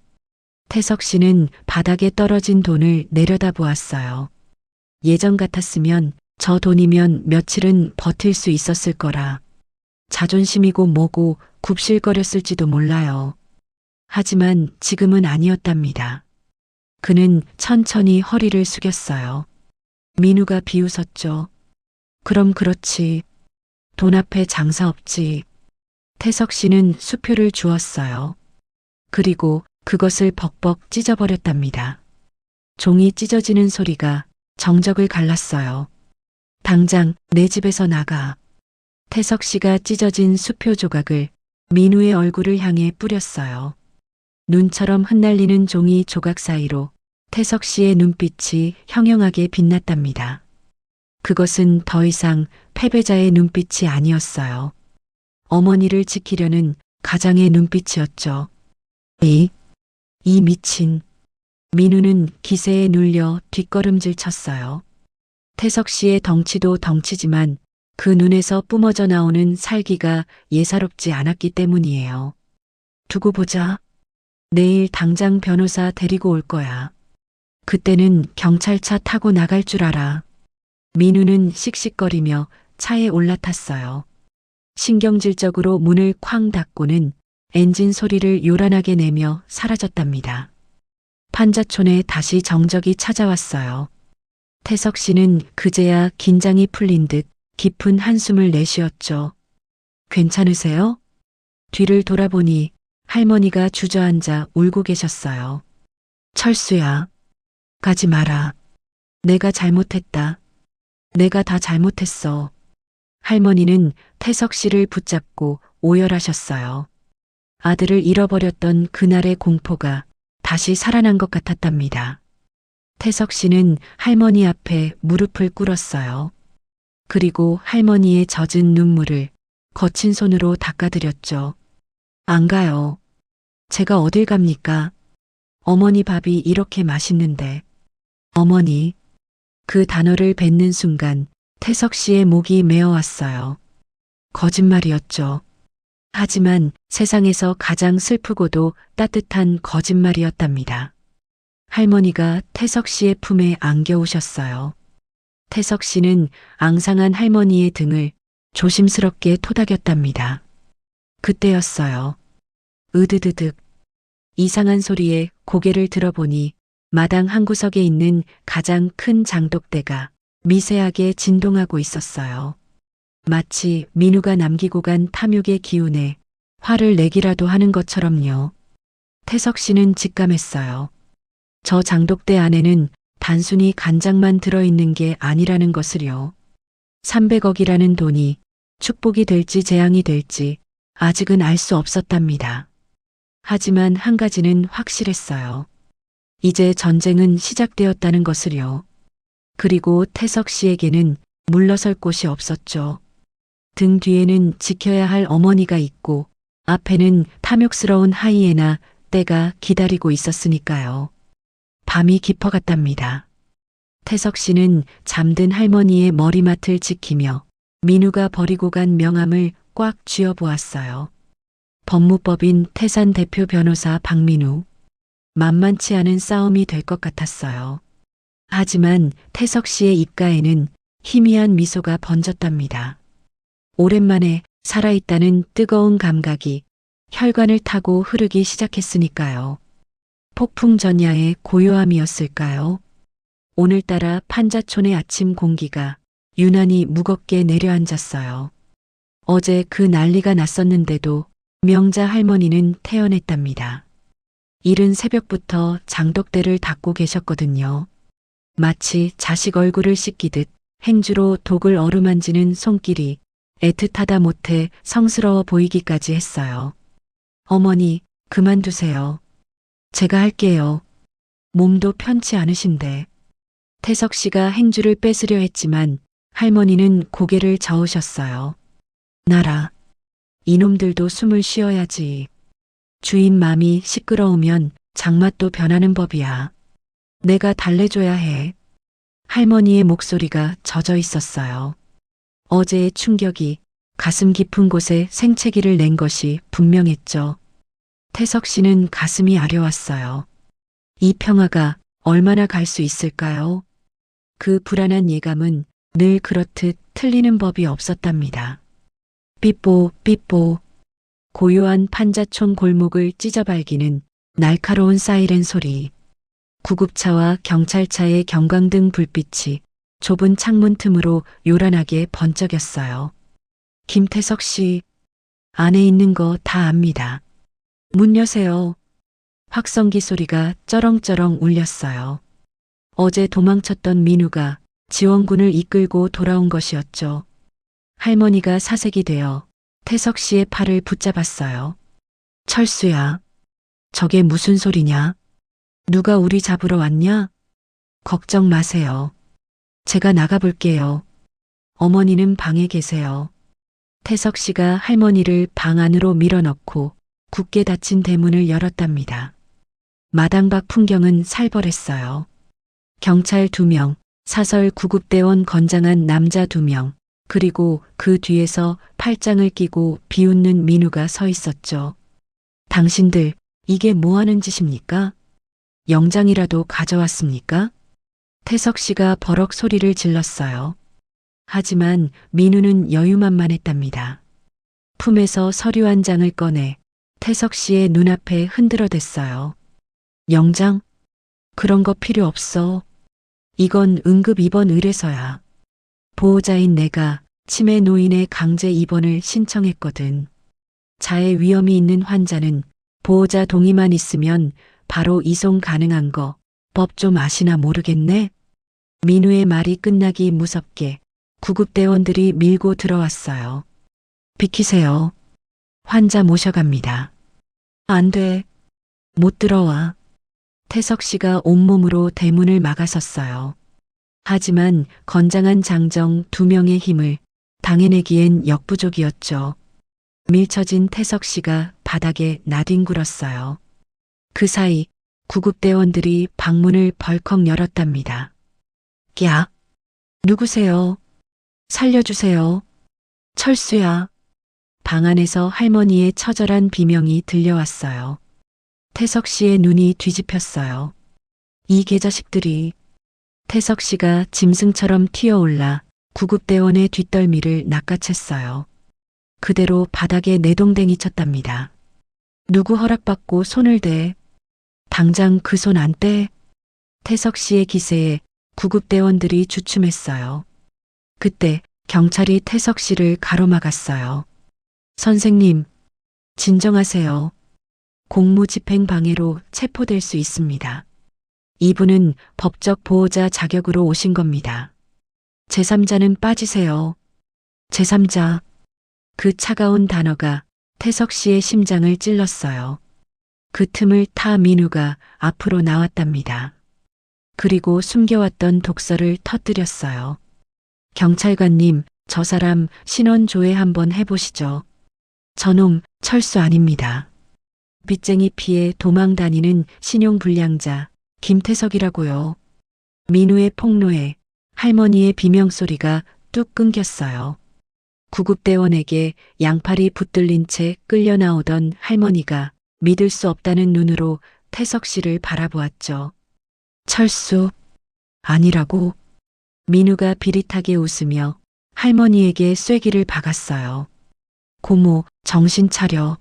태석 씨는 바닥에 떨어진 돈을 내려다보았어요. 예전 같았으면 저 돈이면 며칠은 버틸 수 있었을 거라. 자존심이고 뭐고 굽실거렸을지도 몰라요. 하지만 지금은 아니었답니다. 그는 천천히 허리를 숙였어요. 민우가 비웃었죠. 그럼 그렇지. 돈 앞에 장사 없지. 태석 씨는 수표를 주었어요. 그리고 그것을 벅벅 찢어버렸답니다. 종이 찢어지는 소리가 정적을 갈랐어요. 당장 내 집에서 나가. 태석 씨가 찢어진 수표 조각을 민우의 얼굴을 향해 뿌렸어요. 눈처럼 흩날리는 종이 조각 사이로 태석 씨의 눈빛이 형형하게 빛났답니다. 그것은 더 이상 패배자의 눈빛이 아니었어요. 어머니를 지키려는 가장의 눈빛이었죠. 이 미친. 민우는 기세에 눌려 뒷걸음질 쳤어요. 태석 씨의 덩치도 덩치지만 그 눈에서 뿜어져 나오는 살기가 예사롭지 않았기 때문이에요. 두고 보자. 내일 당장 변호사 데리고 올 거야. 그때는 경찰차 타고 나갈 줄 알아. 민우는 씩씩거리며 차에 올라탔어요. 신경질적으로 문을 쾅 닫고는 엔진 소리를 요란하게 내며 사라졌답니다. 판자촌에 다시 정적이 찾아왔어요. 태석 씨는 그제야 긴장이 풀린 듯 깊은 한숨을 내쉬었죠. 괜찮으세요? 뒤를 돌아보니 할머니가 주저앉아 울고 계셨어요. 철수야, 가지 마라. 내가 잘못했다. 내가 다 잘못했어. 할머니는 태석 씨를 붙잡고 오열하셨어요. 아들을 잃어버렸던 그날의 공포가 다시 살아난 것 같았답니다. 태석 씨는 할머니 앞에 무릎을 꿇었어요. 그리고 할머니의 젖은 눈물을 거친 손으로 닦아드렸죠. 안 가요. 제가 어딜 갑니까? 어머니 밥이 이렇게 맛있는데. 어머니. 그 단어를 뱉는 순간 태석 씨의 목이 메어왔어요. 거짓말이었죠. 하지만 세상에서 가장 슬프고도 따뜻한 거짓말이었답니다. 할머니가 태석 씨의 품에 안겨오셨어요. 태석 씨는 앙상한 할머니의 등을 조심스럽게 토닥였답니다. 그때였어요. 으드드득. 이상한 소리에 고개를 들어보니 마당 한구석에 있는 가장 큰 장독대가 미세하게 진동하고 있었어요. 마치 민우가 남기고 간 탐욕의 기운에 화를 내기라도 하는 것처럼요. 태석 씨는 직감했어요. 저 장독대 안에는 단순히 간장만 들어있는 게 아니라는 것을요. 300억이라는 돈이 축복이 될지 재앙이 될지 아직은 알 수 없었답니다. 하지만 한 가지는 확실했어요. 이제 전쟁은 시작되었다는 것을요. 그리고 태석 씨에게는 물러설 곳이 없었죠. 등 뒤에는 지켜야 할 어머니가 있고 앞에는 탐욕스러운 하이에나 떼가 기다리고 있었으니까요. 밤이 깊어갔답니다. 태석 씨는 잠든 할머니의 머리맡을 지키며 민우가 버리고 간 명함을 꽉 쥐어보았어요. 법무법인 태산 대표 변호사 박민우. 만만치 않은 싸움이 될 것 같았어요. 하지만 태석 씨의 입가에는 희미한 미소가 번졌답니다. 오랜만에 살아있다는 뜨거운 감각이 혈관을 타고 흐르기 시작했으니까요. 폭풍 전야의 고요함이었을까요? 오늘따라 판자촌의 아침 공기가 유난히 무겁게 내려앉았어요. 어제 그 난리가 났었는데도 명자 할머니는 태어났답니다. 이른 새벽부터 장독대를 닦고 계셨거든요. 마치 자식 얼굴을 씻기듯 행주로 독을 어루만지는 손길이 애틋하다 못해 성스러워 보이기까지 했어요. 어머니, 그만두세요. 제가 할게요. 몸도 편치 않으신데. 태석 씨가 행주를 뺏으려 했지만 할머니는 고개를 저으셨어요. 나라. 이놈들도 숨을 쉬어야지. 주인 맘이 시끄러우면 장맛도 변하는 법이야. 내가 달래줘야 해. 할머니의 목소리가 젖어 있었어요. 어제의 충격이 가슴 깊은 곳에 생채기를 낸 것이 분명했죠. 태석 씨는 가슴이 아려왔어요. 이 평화가 얼마나 갈 수 있을까요? 그 불안한 예감은 늘 그렇듯 틀리는 법이 없었답니다. 삐뽀 삐뽀. 고요한 판자촌 골목을 찢어발기는 날카로운 사이렌 소리. 구급차와 경찰차의 경광등 불빛이 좁은 창문 틈으로 요란하게 번쩍였어요. 김태석 씨, 안에 있는 거 다 압니다. 문 여세요. 확성기 소리가 쩌렁쩌렁 울렸어요. 어제 도망쳤던 민우가 지원군을 이끌고 돌아온 것이었죠. 할머니가 사색이 되어 태석 씨의 팔을 붙잡았어요. 철수야, 저게 무슨 소리냐? 누가 우리 잡으러 왔냐? 걱정 마세요. 제가 나가볼게요. 어머니는 방에 계세요. 태석 씨가 할머니를 방 안으로 밀어넣고 굳게 닫힌 대문을 열었답니다. 마당 밖 풍경은 살벌했어요. 경찰 2명, 사설 구급대원 건장한 남자 2명, 그리고 그 뒤에서 팔짱을 끼고 비웃는 민우가 서 있었죠. 당신들, 이게 뭐 하는 짓입니까? 영장이라도 가져왔습니까? 태석 씨가 버럭 소리를 질렀어요. 하지만 민우는 여유만만했답니다. 품에서 서류 한 장을 꺼내 태석 씨의 눈앞에 흔들어댔어요. 영장? 그런 거 필요 없어. 이건 응급 입원 의뢰서야. 보호자인 내가 치매 노인의 강제 입원을 신청했거든. 자해 위험이 있는 환자는 보호자 동의만 있으면 바로 이송 가능한 거 법 좀 아시나 모르겠네? 민우의 말이 끝나기 무섭게 구급대원들이 밀고 들어왔어요. 비키세요. 환자 모셔갑니다. 안 돼. 못 들어와. 태석 씨가 온몸으로 대문을 막아섰어요. 하지만 건장한 장정 2명의 힘을 당해내기엔 역부족이었죠. 밀쳐진 태석 씨가 바닥에 나뒹굴었어요. 그 사이 구급대원들이 방문을 벌컥 열었답니다. 야, 누구세요? 살려주세요. 철수야. 방 안에서 할머니의 처절한 비명이 들려왔어요. 태석 씨의 눈이 뒤집혔어요. 이 개자식들이 태석 씨가 짐승처럼 튀어올라 구급대원의 뒷덜미를 낚아챘어요. 그대로 바닥에 내동댕이 쳤답니다. 누구 허락받고 손을 대. 당장 그 손 안 떼. 태석 씨의 기세에 구급대원들이 주춤했어요. 그때 경찰이 태석 씨를 가로막았어요. 선생님, 진정하세요. 공무집행 방해로 체포될 수 있습니다. 이분은 법적 보호자 자격으로 오신 겁니다. 제3자는 빠지세요. 제3자. 그 차가운 단어가 태석 씨의 심장을 찔렀어요. 그 틈을 타 민우가 앞으로 나왔답니다. 그리고 숨겨왔던 독서를 터뜨렸어요. 경찰관님, 저 사람 신원 조회 한번 해보시죠. 저놈 철수 아닙니다. 빚쟁이 피해 도망 다니는 신용불량자 김태석이라고요. 민우의 폭로에 할머니의 비명소리가 뚝 끊겼어요. 구급대원에게 양팔이 붙들린 채 끌려 나오던 할머니가 믿을 수 없다는 눈으로 태석 씨를 바라보았죠. 철수 아니라고. 민우가 비릿하게 웃으며 할머니에게 쐐기를 박았어요. 고모, 정신 차려.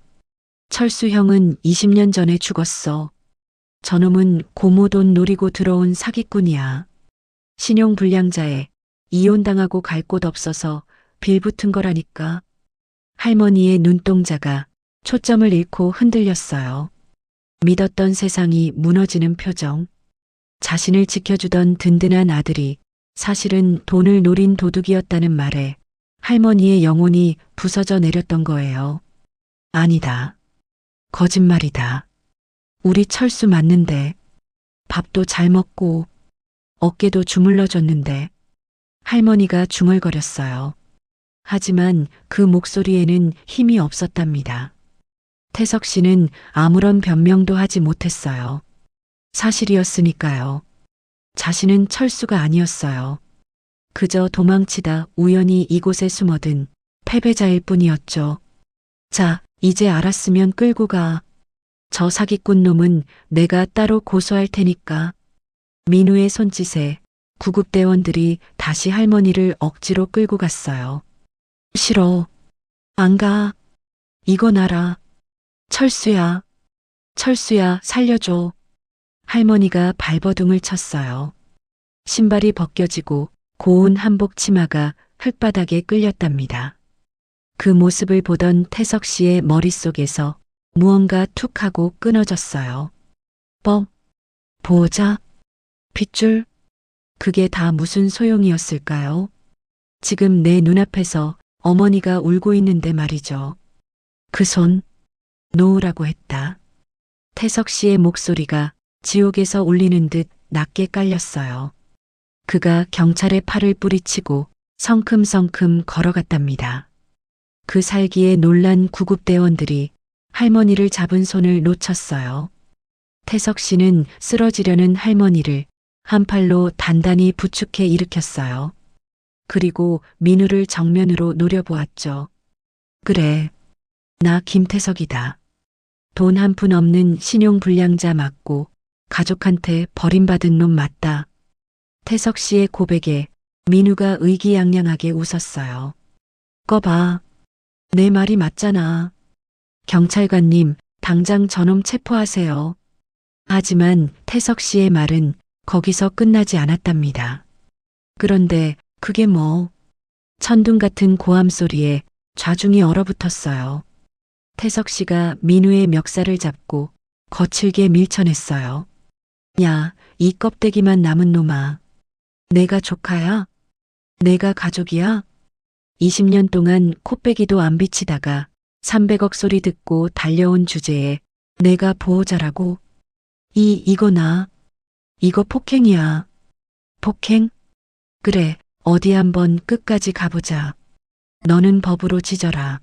철수 형은 20년 전에 죽었어. 저놈은 고모 돈 노리고 들어온 사기꾼이야. 신용불량자에 이혼당하고 갈 곳 없어서 빌붙은 거라니까. 할머니의 눈동자가 초점을 잃고 흔들렸어요. 믿었던 세상이 무너지는 표정. 자신을 지켜주던 든든한 아들이 사실은 돈을 노린 도둑이었다는 말에 할머니의 영혼이 부서져 내렸던 거예요. 아니다. 거짓말이다. 우리 철수 맞는데. 밥도 잘 먹고 어깨도 주물러줬는데. 할머니가 중얼거렸어요. 하지만 그 목소리에는 힘이 없었답니다. 태석 씨는 아무런 변명도 하지 못했어요. 사실이었으니까요. 자신은 철수가 아니었어요. 그저 도망치다 우연히 이곳에 숨어든 패배자일 뿐이었죠. 자, 이제 알았으면 끌고 가. 저 사기꾼 놈은 내가 따로 고소할 테니까. 민우의 손짓에 구급대원들이 다시 할머니를 억지로 끌고 갔어요. 싫어. 안 가. 이건 알아. 철수야. 철수야, 살려줘. 할머니가 발버둥을 쳤어요. 신발이 벗겨지고 고운 한복 치마가 흙바닥에 끌렸답니다. 그 모습을 보던 태석 씨의 머릿속에서 무언가 툭 하고 끊어졌어요. 보호자? 핏줄? 그게 다 무슨 소용이었을까요? 지금 내 눈앞에서 어머니가 울고 있는데 말이죠. 그 손 놓으라고 했다. 태석 씨의 목소리가 지옥에서 울리는 듯 낮게 깔렸어요. 그가 경찰의 팔을 뿌리치고 성큼성큼 걸어갔답니다. 그 살기에 놀란 구급대원들이 할머니를 잡은 손을 놓쳤어요. 태석 씨는 쓰러지려는 할머니를 한 팔로 단단히 부축해 일으켰어요. 그리고 민우를 정면으로 노려보았죠. 그래, 나 김태석이다. 돈 한 푼 없는 신용불량자 맞고 가족한테 버림받은 놈 맞다. 태석 씨의 고백에 민우가 의기양양하게 웃었어요. 꺼봐. 내 말이 맞잖아. 경찰관님, 당장 저놈 체포하세요. 하지만 태석 씨의 말은 거기서 끝나지 않았답니다. 그런데 그게 뭐? 천둥 같은 고함 소리에 좌중이 얼어붙었어요. 태석 씨가 민우의 멱살을 잡고 거칠게 밀쳐냈어요. 야, 이 껍데기만 남은 놈아. 내가 조카야? 내가 가족이야? 20년 동안 코빼기도 안 비치다가 300억 소리 듣고 달려온 주제에 내가 보호자라고? 이거나. 이거 폭행이야. 폭행? 그래, 어디 한번 끝까지 가보자. 너는 법으로 짖어라.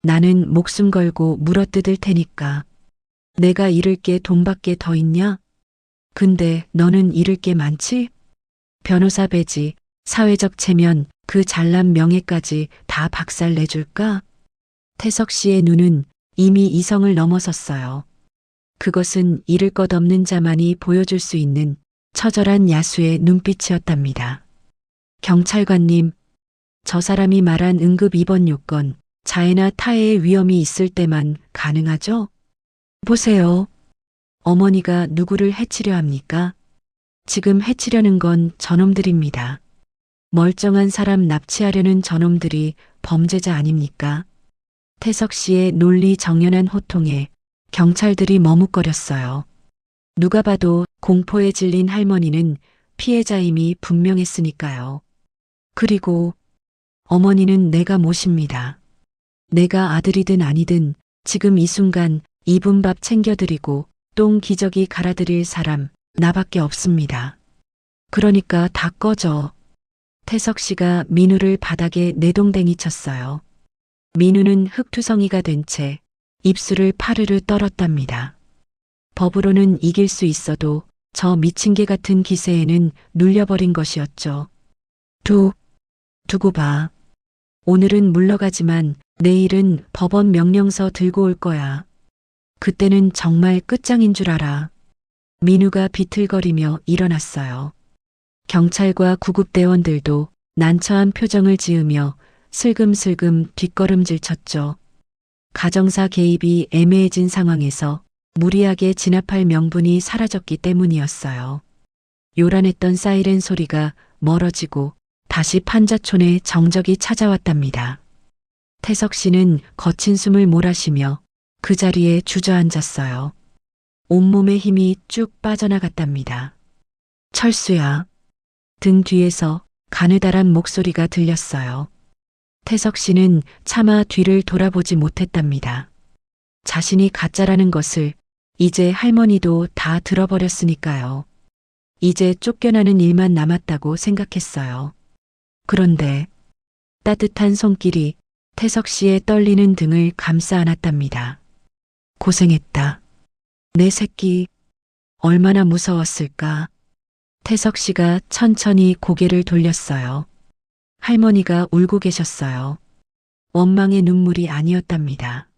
나는 목숨 걸고 물어뜯을 테니까. 내가 잃을 게 돈밖에 더 있냐? 근데 너는 잃을 게 많지? 변호사 배지, 사회적 체면, 그 잘난 명예까지 다 박살 내줄까? 태석 씨의 눈은 이미 이성을 넘어섰어요. 그것은 잃을 것 없는 자만이 보여줄 수 있는 처절한 야수의 눈빛이었답니다. 경찰관님, 저 사람이 말한 응급 입원 요건, 자해나 타해의 위험이 있을 때만 가능하죠? 보세요. 어머니가 누구를 해치려 합니까? 지금 해치려는 건 저놈들입니다. 멀쩡한 사람 납치하려는 저놈들이 범죄자 아닙니까? 태석 씨의 논리 정연한 호통에 경찰들이 머뭇거렸어요. 누가 봐도 공포에 질린 할머니는 피해자임이 분명했으니까요. 그리고 어머니는 내가 모십니다. 내가 아들이든 아니든 지금 이 순간 입은 밥 챙겨드리고 똥 기저귀 갈아드릴 사람 나밖에 없습니다. 그러니까 다 꺼져. 태석 씨가 민우를 바닥에 내동댕이 쳤어요. 민우는 흙투성이가 된 채 입술을 파르르 떨었답니다. 법으로는 이길 수 있어도 저 미친 개 같은 기세에는 눌려버린 것이었죠. 두고 봐. 오늘은 물러가지만 내일은 법원 명령서 들고 올 거야. 그때는 정말 끝장인 줄 알아. 민우가 비틀거리며 일어났어요. 경찰과 구급대원들도 난처한 표정을 지으며 슬금슬금 뒷걸음질 쳤죠. 가정사 개입이 애매해진 상황에서 무리하게 진압할 명분이 사라졌기 때문이었어요. 요란했던 사이렌 소리가 멀어지고 다시 판자촌에 정적이 찾아왔답니다. 태석 씨는 거친 숨을 몰아쉬며 그 자리에 주저앉았어요. 온몸의 힘이 쭉 빠져나갔답니다. 철수야. 등 뒤에서 가느다란 목소리가 들렸어요. 태석 씨는 차마 뒤를 돌아보지 못했답니다. 자신이 가짜라는 것을 이제 할머니도 다 들어버렸으니까요. 이제 쫓겨나는 일만 남았다고 생각했어요. 그런데 따뜻한 손길이 태석 씨의 떨리는 등을 감싸 안았답니다. 고생했다. 내 새끼, 얼마나 무서웠을까. 태석 씨가 천천히 고개를 돌렸어요. 할머니가 울고 계셨어요. 원망의 눈물이 아니었답니다.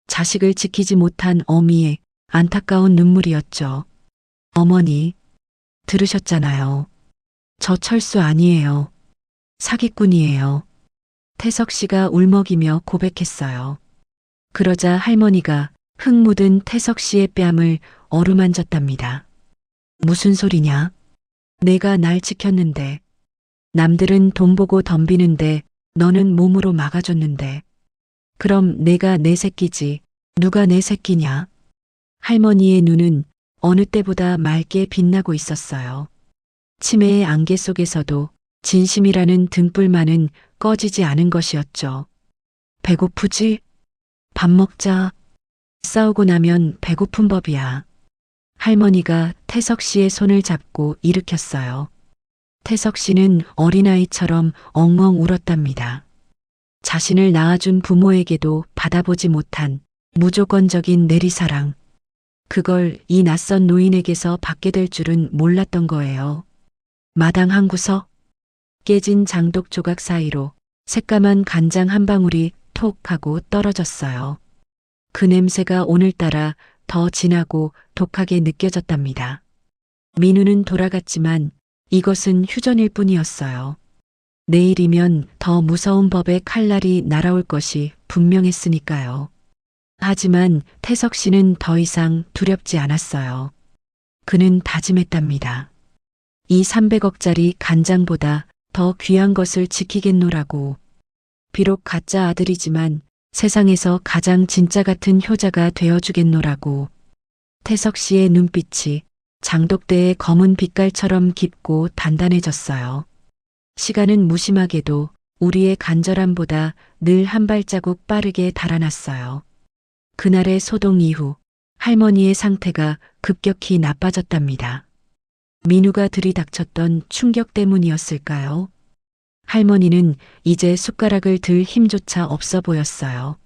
자식을 지키지 못한 어미의 안타까운 눈물이었죠. 어머니, 들으셨잖아요. 저 철수 아니에요. 사기꾼이에요. 태석 씨가 울먹이며 고백했어요. 그러자 할머니가 흙 묻은 태석 씨의 뺨을 어루만졌답니다. 무슨 소리냐? 내가 날 지켰는데. 남들은 돈 보고 덤비는데 너는 몸으로 막아줬는데. 그럼 내가 내 새끼지. 누가 내 새끼냐? 할머니의 눈은 어느 때보다 맑게 빛나고 있었어요. 치매의 안개 속에서도 진심이라는 등불만은 꺼지지 않은 것이었죠. 배고프지? 밥 먹자. 싸우고 나면 배고픈 법이야. 할머니가 태석 씨의 손을 잡고 일으켰어요. 태석 씨는 어린아이처럼 엉엉 울었답니다. 자신을 낳아준 부모에게도 받아보지 못한 무조건적인 내리사랑. 그걸 이 낯선 노인에게서 받게 될 줄은 몰랐던 거예요. 마당 한 구석, 깨진 장독 조각 사이로 새까만 간장 한 방울이 톡 하고 떨어졌어요. 그 냄새가 오늘따라 더 진하고 독하게 느껴졌답니다. 민우는 돌아갔지만 이것은 휴전일 뿐이었어요. 내일이면 더 무서운 법의 칼날이 날아올 것이 분명했으니까요. 하지만 태석 씨는 더 이상 두렵지 않았어요. 그는 다짐했답니다. 이 300억짜리 간장보다 더 귀한 것을 지키겠노라고. 비록 가짜 아들이지만 세상에서 가장 진짜 같은 효자가 되어주겠노라고. 태석 씨의 눈빛이 장독대의 검은 빛깔처럼 깊고 단단해졌어요. 시간은 무심하게도 우리의 간절함보다 늘 한 발자국 빠르게 달아났어요. 그날의 소동 이후 할머니의 상태가 급격히 나빠졌답니다. 민우가 들이닥쳤던 충격 때문이었을까요? 할머니는 이제 숟가락을 들 힘조차 없어 보였어요.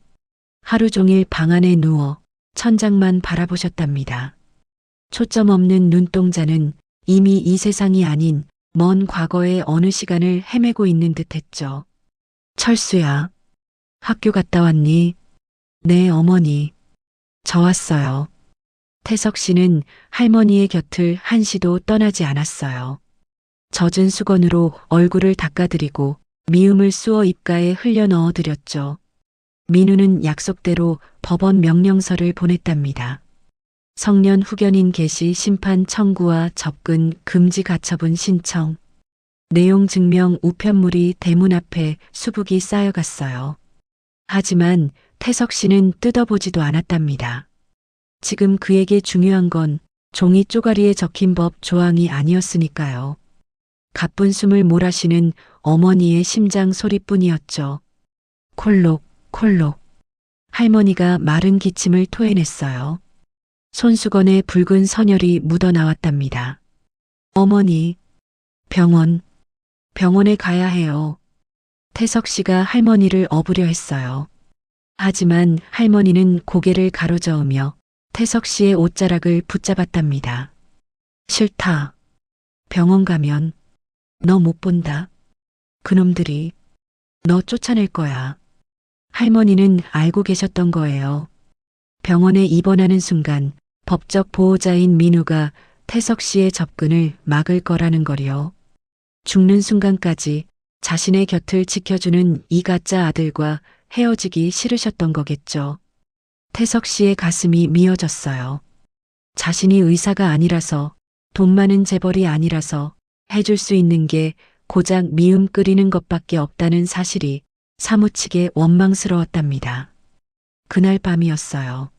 하루 종일 방 안에 누워 천장만 바라보셨답니다. 초점 없는 눈동자는 이미 이 세상이 아닌 먼 과거의 어느 시간을 헤매고 있는 듯했죠. 철수야, 학교 갔다 왔니? 네, 어머니. 저 왔어요. 태석 씨는 할머니의 곁을 한시도 떠나지 않았어요. 젖은 수건으로 얼굴을 닦아드리고 미움을 쑤어 입가에 흘려 넣어드렸죠. 민우는 약속대로 법원 명령서를 보냈답니다. 성년 후견인 개시 심판 청구와 접근 금지 가처분 신청. 내용 증명 우편물이 대문 앞에 수북이 쌓여갔어요. 하지만 태석 씨는 뜯어보지도 않았답니다. 지금 그에게 중요한 건 종이 쪼가리에 적힌 법 조항이 아니었으니까요. 가쁜 숨을 몰아쉬는 어머니의 심장 소리뿐이었죠. 콜록, 콜록. 할머니가 마른 기침을 토해냈어요. 손수건에 붉은 선혈이 묻어나왔답니다. 어머니, 병원에 가야 해요. 태석 씨가 할머니를 업으려 했어요. 하지만 할머니는 고개를 가로저으며 태석 씨의 옷자락을 붙잡았답니다. 싫다. 병원 가면 너 못 본다. 그놈들이 너 쫓아낼 거야. 할머니는 알고 계셨던 거예요. 병원에 입원하는 순간 법적 보호자인 민우가 태석 씨의 접근을 막을 거라는 거리요. 죽는 순간까지 자신의 곁을 지켜주는 이 가짜 아들과 헤어지기 싫으셨던 거겠죠. 태석 씨의 가슴이 미어졌어요. 자신이 의사가 아니라서, 돈 많은 재벌이 아니라서 해줄 수 있는 게 고작 미움 끓이는 것밖에 없다는 사실이 사무치게 원망스러웠답니다. 그날 밤이었어요.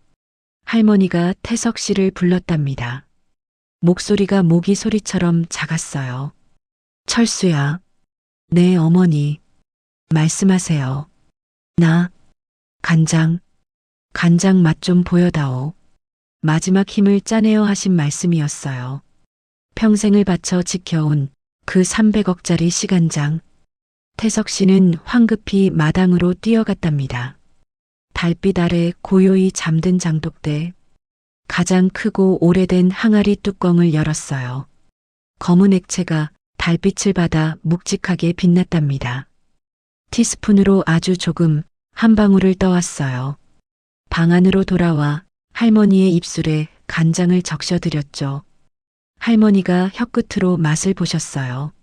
할머니가 태석 씨를 불렀답니다. 목소리가 모기 소리처럼 작았어요. 철수야. 네, 어머니. 말씀하세요. 나, 간장 맛 좀 보여다오. 마지막 힘을 짜내어 하신 말씀이었어요. 평생을 바쳐 지켜온 그 300억짜리 시간장. 태석 씨는 황급히 마당으로 뛰어갔답니다. 달빛 아래 고요히 잠든 장독대. 가장 크고 오래된 항아리 뚜껑을 열었어요. 검은 액체가 달빛을 받아 묵직하게 빛났답니다. 티스푼으로 아주 조금 한 방울을 떠왔어요. 방 안으로 돌아와 할머니의 입술에 간장을 적셔드렸죠. 할머니가 혀끝으로 맛을 보셨어요.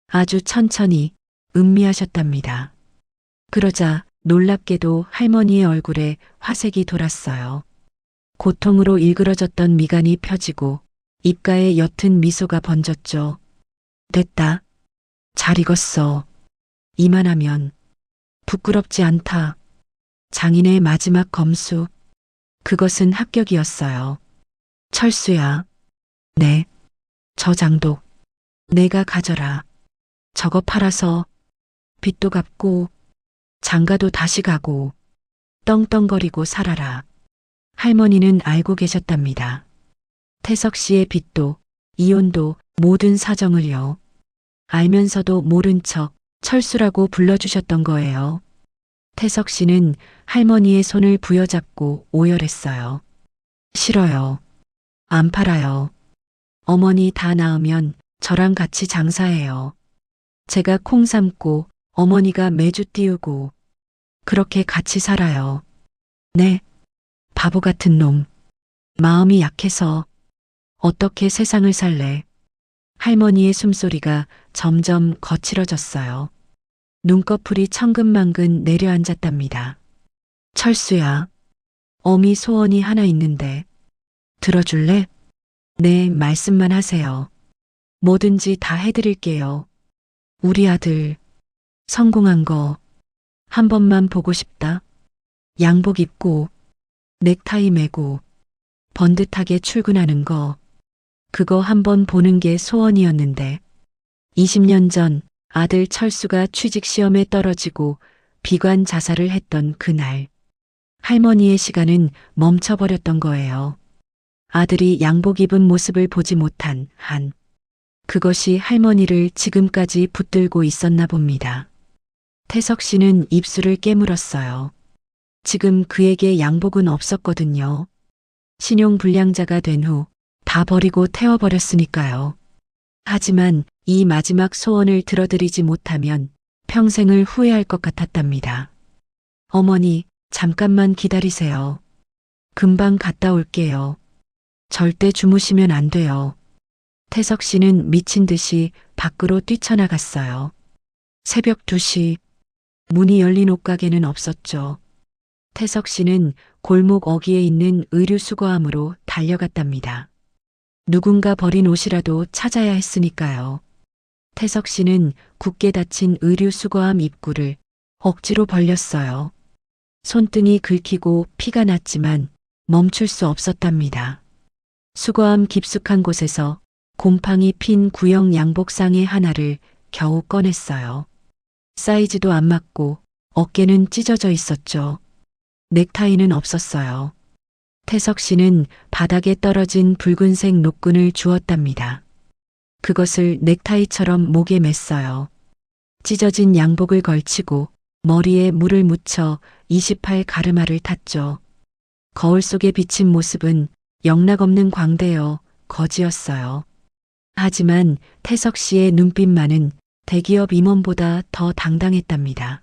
아주 천천히 음미하셨답니다. 그러자 놀랍게도 할머니의 얼굴에 화색이 돌았어요. 고통으로 일그러졌던 미간이 펴지고 입가에 옅은 미소가 번졌죠. 됐다. 잘 익었어. 이만하면 부끄럽지 않다. 장인의 마지막 검수. 그것은 합격이었어요. 철수야. 네. 저 장독. 내가 가져라. 저거 팔아서 빚도 갚고 장가도 다시 가고 떵떵거리고 살아라. 할머니는 알고 계셨답니다. 태석 씨의 빚도 이혼도 모든 사정을요. 알면서도 모른 척 철수라고 불러주셨던 거예요. 태석 씨는 할머니의 손을 부여잡고 오열했어요. 싫어요. 안 팔아요. 어머니 다 나으면 저랑 같이 장사해요. 제가 콩 삶고 어머니가 매주 띄우고 그렇게 같이 살아요. 네. 바보 같은 놈. 마음이 약해서 어떻게 세상을 살래. 할머니의 숨소리가 점점 거칠어졌어요. 눈꺼풀이 천근만근 내려앉았답니다. 철수야. 어미 소원이 하나 있는데 들어줄래? 네, 말씀만 하세요. 뭐든지 다 해드릴게요. 우리 아들 성공한 거 한 번만 보고 싶다. 양복 입고 넥타이 매고 번듯하게 출근하는 거 그거 한 번 보는 게 소원이었는데 20년 전 아들 철수가 취직시험에 떨어지고 비관 자살을 했던 그날 할머니의 시간은 멈춰버렸던 거예요. 아들이 양복 입은 모습을 보지 못한 한 그것이 할머니를 지금까지 붙들고 있었나 봅니다. 태석 씨는 입술을 깨물었어요. 지금 그에게 양복은 없었거든요. 신용불량자가 된 후 다 버리고 태워버렸으니까요. 하지만 이 마지막 소원을 들어드리지 못하면 평생을 후회할 것 같았답니다. 어머니, 잠깐만 기다리세요. 금방 갔다 올게요. 절대 주무시면 안 돼요. 태석 씨는 미친 듯이 밖으로 뛰쳐나갔어요. 새벽 2시, 문이 열린 옷가게는 없었죠. 태석 씨는 골목 어귀에 있는 의류 수거함으로 달려갔답니다. 누군가 버린 옷이라도 찾아야 했으니까요. 태석 씨는 굳게 닫힌 의류 수거함 입구를 억지로 벌렸어요. 손등이 긁히고 피가 났지만 멈출 수 없었답니다. 수거함 깊숙한 곳에서 곰팡이 핀 구형 양복상의 하나를 겨우 꺼냈어요. 사이즈도 안 맞고 어깨는 찢어져 있었죠. 넥타이는 없었어요. 태석 씨는 바닥에 떨어진 붉은색 노끈을 주웠답니다. 그것을 넥타이처럼 목에 맸어요. 찢어진 양복을 걸치고 머리에 물을 묻혀 28 가르마를 탔죠. 거울 속에 비친 모습은 영락없는 광대여 거지였어요. 하지만 태석 씨의 눈빛만은 대기업 임원보다 더 당당했답니다.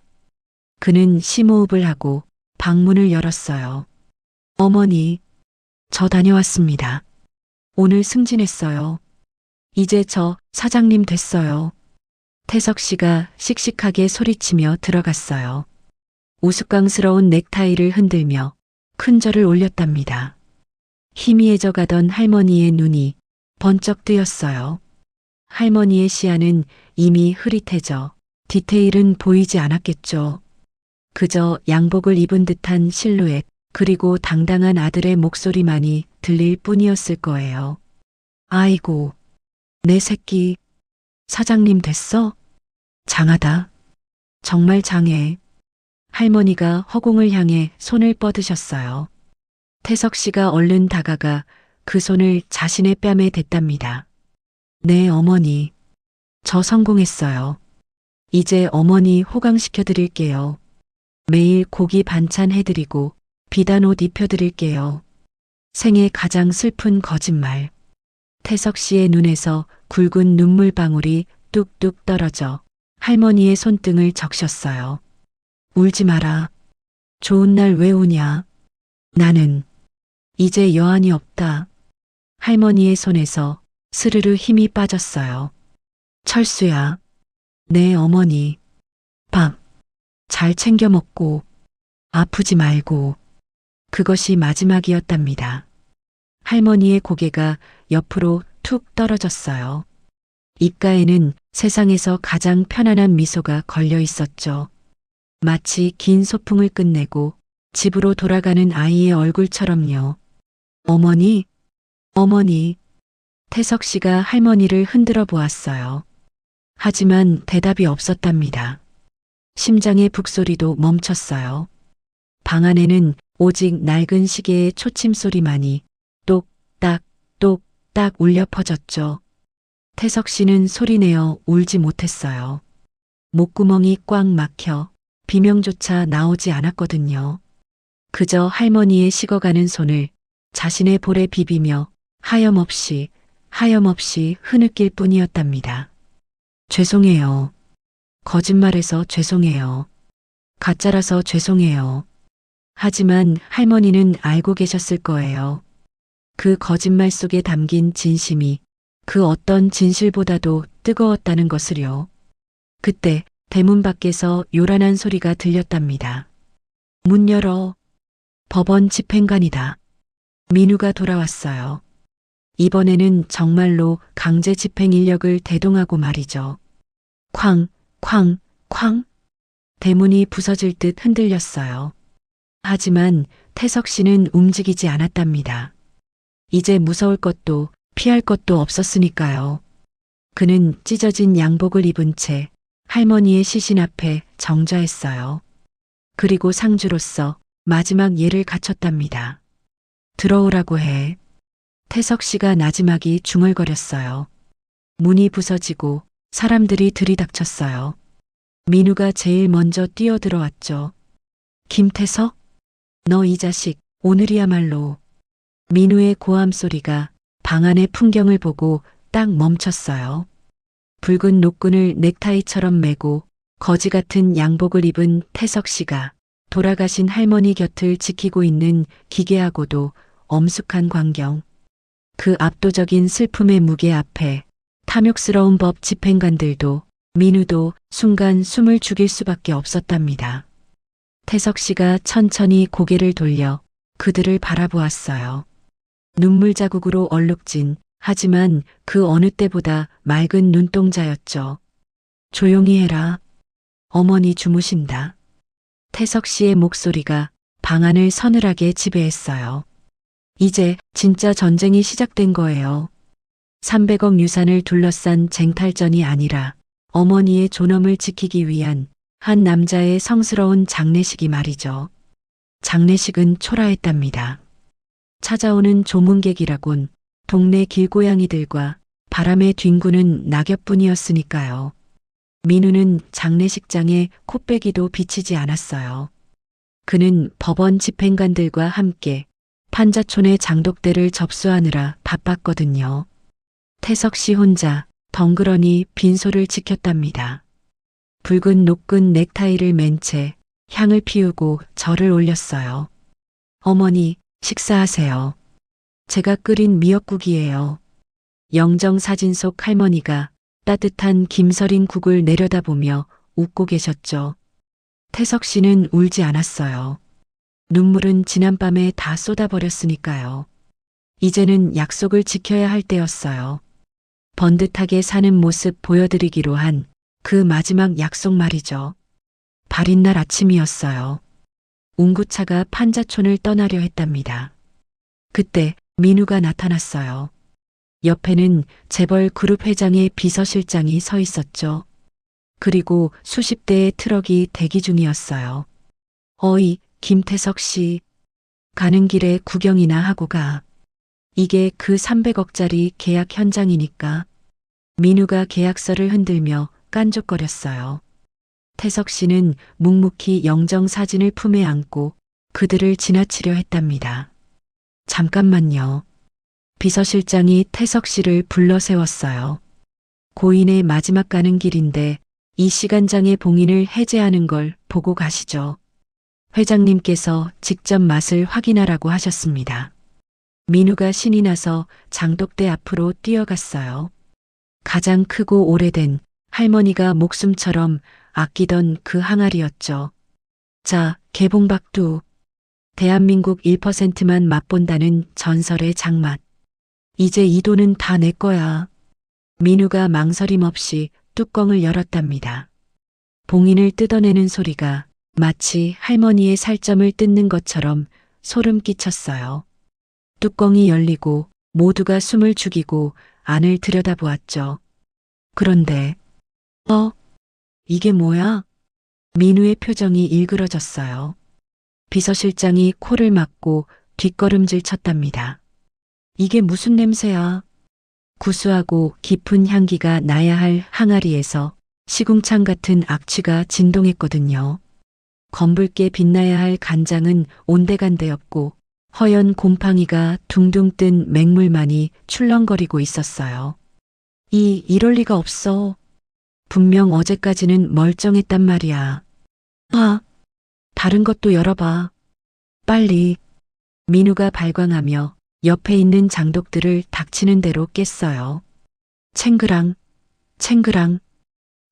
그는 심호흡을 하고 방문을 열었어요. 어머니, 저 다녀왔습니다. 오늘 승진했어요. 이제 저 사장님 됐어요. 태석 씨가 씩씩하게 소리치며 들어갔어요. 우스꽝스러운 넥타이를 흔들며 큰 절을 올렸답니다. 희미해져 가던 할머니의 눈이 번쩍 뜨였어요. 할머니의 시야는 이미 흐릿해져 디테일은 보이지 않았겠죠. 그저 양복을 입은 듯한 실루엣 그리고 당당한 아들의 목소리만이 들릴 뿐이었을 거예요. 아이고, 내 새끼, 사장님 됐어? 장하다. 정말 장해. 할머니가 허공을 향해 손을 뻗으셨어요. 태석 씨가 얼른 다가가 그 손을 자신의 뺨에 댔답니다. 네, 어머니. 저 성공했어요. 이제 어머니 호강시켜 드릴게요. 매일 고기 반찬 해드리고 비단 옷 입혀드릴게요. 생애 가장 슬픈 거짓말. 태석 씨의 눈에서 굵은 눈물방울이 뚝뚝 떨어져 할머니의 손등을 적셨어요. 울지 마라. 좋은 날 왜 우냐. 나는 이제 여한이 없다. 할머니의 손에서 스르르 힘이 빠졌어요. 철수야. 네, 어머니. 밥 잘 챙겨 먹고 아프지 말고. 그것이 마지막이었답니다. 할머니의 고개가 옆으로 툭 떨어졌어요. 입가에는 세상에서 가장 편안한 미소가 걸려 있었죠. 마치 긴 소풍을 끝내고 집으로 돌아가는 아이의 얼굴처럼요. 어머니, 어머니. 태석 씨가 할머니를 흔들어 보았어요. 하지만 대답이 없었답니다. 심장의 북소리도 멈췄어요. 방 안에는 오직 낡은 시계의 초침 소리만이 똑딱 똑딱 울려 퍼졌죠. 태석 씨는 소리내어 울지 못했어요. 목구멍이 꽉 막혀 비명조차 나오지 않았거든요. 그저 할머니의 식어가는 손을 자신의 볼에 비비며 하염없이 흐느낄 뿐이었답니다. 죄송해요. 거짓말해서 죄송해요. 가짜라서 죄송해요. 하지만 할머니는 알고 계셨을 거예요. 그 거짓말 속에 담긴 진심이 그 어떤 진실보다도 뜨거웠다는 것을요. 그때 대문 밖에서 요란한 소리가 들렸답니다. 문 열어. 법원 집행관이다. 민우가 돌아왔어요. 이번에는 정말로 강제 집행 인력을 대동하고 말이죠. 쾅, 쾅, 쾅. 대문이 부서질 듯 흔들렸어요. 하지만 태석 씨는 움직이지 않았답니다. 이제 무서울 것도 피할 것도 없었으니까요. 그는 찢어진 양복을 입은 채 할머니의 시신 앞에 정좌했어요. 그리고 상주로서 마지막 예를 갖췄답니다. 들어오라고 해. 태석 씨가 나지막이 중얼거렸어요. 문이 부서지고 사람들이 들이닥쳤어요. 민우가 제일 먼저 뛰어들어왔죠. 김태석? 너 이 자식, 오늘이야말로. 민우의 고함 소리가 방 안의 풍경을 보고 딱 멈췄어요. 붉은 노끈을 넥타이처럼 매고 거지 같은 양복을 입은 태석 씨가 돌아가신 할머니 곁을 지키고 있는 기괴하고도 엄숙한 광경. 그 압도적인 슬픔의 무게 앞에 탐욕스러운 법 집행관들도 민우도 순간 숨을 죽일 수밖에 없었답니다. 태석 씨가 천천히 고개를 돌려 그들을 바라보았어요. 눈물 자국으로 얼룩진 하지만 그 어느 때보다 맑은 눈동자였죠. 조용히 해라. 어머니 주무신다. 태석 씨의 목소리가 방 안을 서늘하게 지배했어요. 이제 진짜 전쟁이 시작된 거예요. 300억 유산을 둘러싼 쟁탈전이 아니라 어머니의 존엄을 지키기 위한 한 남자의 성스러운 장례식이 말이죠. 장례식은 초라했답니다. 찾아오는 조문객이라곤 동네 길고양이들과 바람에 뒹구는 낙엽뿐이었으니까요. 민우는 장례식장에 코빼기도 비치지 않았어요. 그는 법원 집행관들과 함께 판자촌의 장독대를 접수하느라 바빴거든요. 태석 씨 혼자 덩그러니 빈소를 지켰답니다. 붉은 녹근 넥타이를 맨 채 향을 피우고 절을 올렸어요. 어머니, 식사하세요. 제가 끓인 미역국이에요. 영정 사진 속 할머니가 따뜻한 김서린 국을 내려다보며 웃고 계셨죠. 태석 씨는 울지 않았어요. 눈물은 지난밤에 다 쏟아버렸으니까요. 이제는 약속을 지켜야 할 때였어요. 번듯하게 사는 모습 보여드리기로 한 그 마지막 약속 말이죠. 발인 날 아침이었어요. 운구차가 판자촌을 떠나려 했답니다. 그때 민우가 나타났어요. 옆에는 재벌 그룹 회장의 비서실장이 서 있었죠. 그리고 수십 대의 트럭이 대기 중이었어요. 어이, 김태석 씨. 가는 길에 구경이나 하고 가. 이게 그 300억짜리 계약 현장이니까. 민우가 계약서를 흔들며 깐족거렸어요. 태석 씨는 묵묵히 영정 사진을 품에 안고 그들을 지나치려 했답니다. 잠깐만요. 비서실장이 태석 씨를 불러 세웠어요. 고인의 마지막 가는 길인데 이 시간장의 봉인을 해제하는 걸 보고 가시죠. 회장님께서 직접 맛을 확인하라고 하셨습니다. 민우가 신이 나서 장독대 앞으로 뛰어갔어요. 가장 크고 오래된 할머니가 목숨처럼 아끼던 그 항아리였죠. 자, 개봉박두. 대한민국 1%만 맛본다는 전설의 장맛. 이제 이 돈은 다 내 거야. 민우가 망설임 없이 뚜껑을 열었답니다. 봉인을 뜯어내는 소리가 마치 할머니의 살점을 뜯는 것처럼 소름 끼쳤어요. 뚜껑이 열리고 모두가 숨을 죽이고 안을 들여다보았죠. 그런데 이게 뭐야? 민우의 표정이 일그러졌어요. 비서실장이 코를 막고 뒷걸음질 쳤답니다. 이게 무슨 냄새야? 구수하고 깊은 향기가 나야 할 항아리에서 시궁창 같은 악취가 진동했거든요. 검붉게 빛나야 할 간장은 온데간데였고 허연 곰팡이가 둥둥 뜬 맹물만이 출렁거리고 있었어요. 이럴 리가 없어. 분명 어제까지는 멀쩡했단 말이야. 다른 것도 열어봐. 빨리. 민우가 발광하며 옆에 있는 장독들을 닥치는 대로 깼어요. 챙그랑, 챙그랑.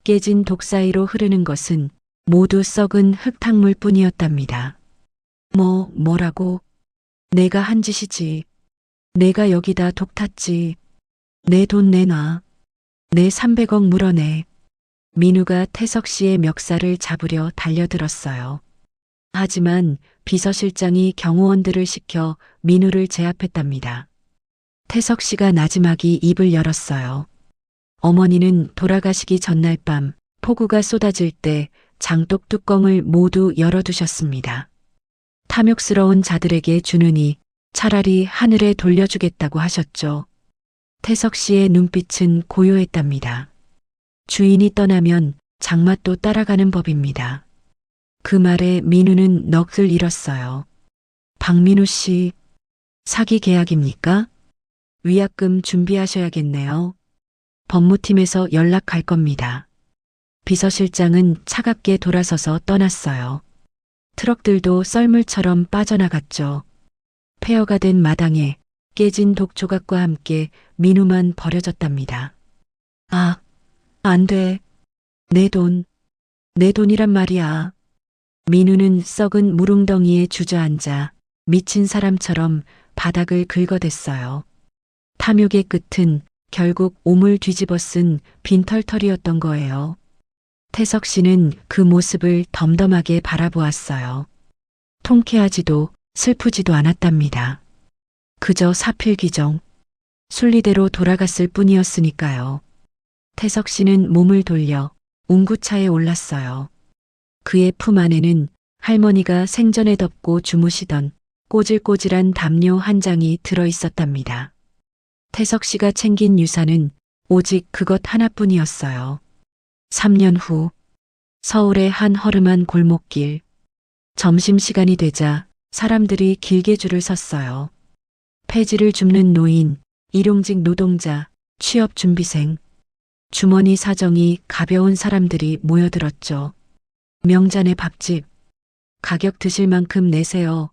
깨진 독 사이로 흐르는 것은 모두 썩은 흙탕물 뿐이었답니다. 뭐라고? 내가 한 짓이지. 내가 여기다 독 탔지. 내 돈 내놔. 내 300억 물어내. 민우가 태석 씨의 멱살을 잡으려 달려들었어요. 하지만 비서실장이 경호원들을 시켜 민우를 제압했답니다. 태석 씨가 나지막이 입을 열었어요. 어머니는 돌아가시기 전날 밤 폭우가 쏟아질 때 장독 뚜껑을 모두 열어두셨습니다. 탐욕스러운 자들에게 주느니 차라리 하늘에 돌려주겠다고 하셨죠. 태석 씨의 눈빛은 고요했답니다. 주인이 떠나면 장맛도 따라가는 법입니다. 그 말에 민우는 넋을 잃었어요. 박민우 씨, 사기 계약입니까? 위약금 준비하셔야겠네요. 법무팀에서 연락할 겁니다. 비서실장은 차갑게 돌아서서 떠났어요. 트럭들도 썰물처럼 빠져나갔죠. 폐허가 된 마당에 깨진 독조각과 함께 민우만 버려졌답니다. 아, 안 돼. 내 돈, 내 돈이란 말이야. 민우는 썩은 무릉덩이에 주저앉아 미친 사람처럼 바닥을 긁어댔어요. 탐욕의 끝은 결국 몸을 뒤집어 쓴 빈털털이었던 거예요. 태석 씨는 그 모습을 덤덤하게 바라보았어요. 통쾌하지도 슬프지도 않았답니다. 그저 사필귀정, 순리대로 돌아갔을 뿐이었으니까요. 태석 씨는 몸을 돌려 운구차에 올랐어요. 그의 품 안에는 할머니가 생전에 덮고 주무시던 꼬질꼬질한 담요 한 장이 들어 있었답니다. 태석 씨가 챙긴 유산은 오직 그것 하나뿐이었어요. 3년 후 서울의 한 허름한 골목길. 점심시간이 되자 사람들이 길게 줄을 섰어요. 폐지를 줍는 노인, 일용직 노동자, 취업준비생, 주머니 사정이 가벼운 사람들이 모여들었죠. 명잔의 밥집, 가격 드실 만큼 내세요.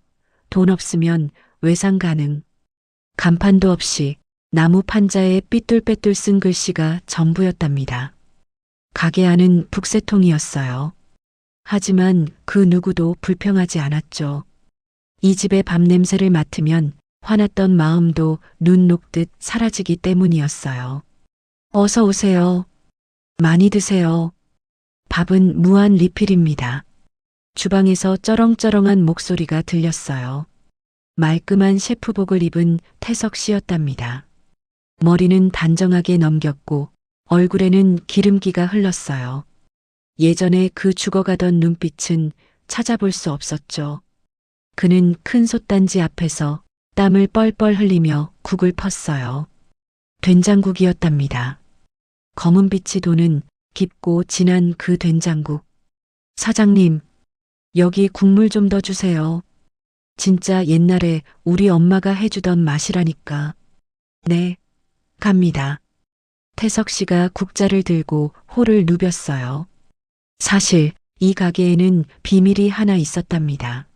돈 없으면 외상 가능. 간판도 없이 나무 판자에 삐뚤빼뚤 쓴 글씨가 전부였답니다. 가게 안은 북새통이었어요. 하지만 그 누구도 불평하지 않았죠. 이 집의 밥 냄새를 맡으면 화났던 마음도 눈 녹듯 사라지기 때문이었어요. 어서 오세요. 많이 드세요. 밥은 무한 리필입니다. 주방에서 쩌렁쩌렁한 목소리가 들렸어요. 말끔한 셰프복을 입은 태석 씨였답니다. 머리는 단정하게 넘겼고 얼굴에는 기름기가 흘렀어요. 예전에 그 죽어가던 눈빛은 찾아볼 수 없었죠. 그는 큰 솥단지 앞에서 땀을 뻘뻘 흘리며 국을 펐어요. 된장국이었답니다. 검은 빛이 도는 깊고 진한 그 된장국. 사장님, 여기 국물 좀 더 주세요. 진짜 옛날에 우리 엄마가 해주던 맛이라니까. 네, 갑니다. 태석 씨가 국자를 들고 호를 누볐어요. 사실 이 가게에는 비밀이 하나 있었답니다.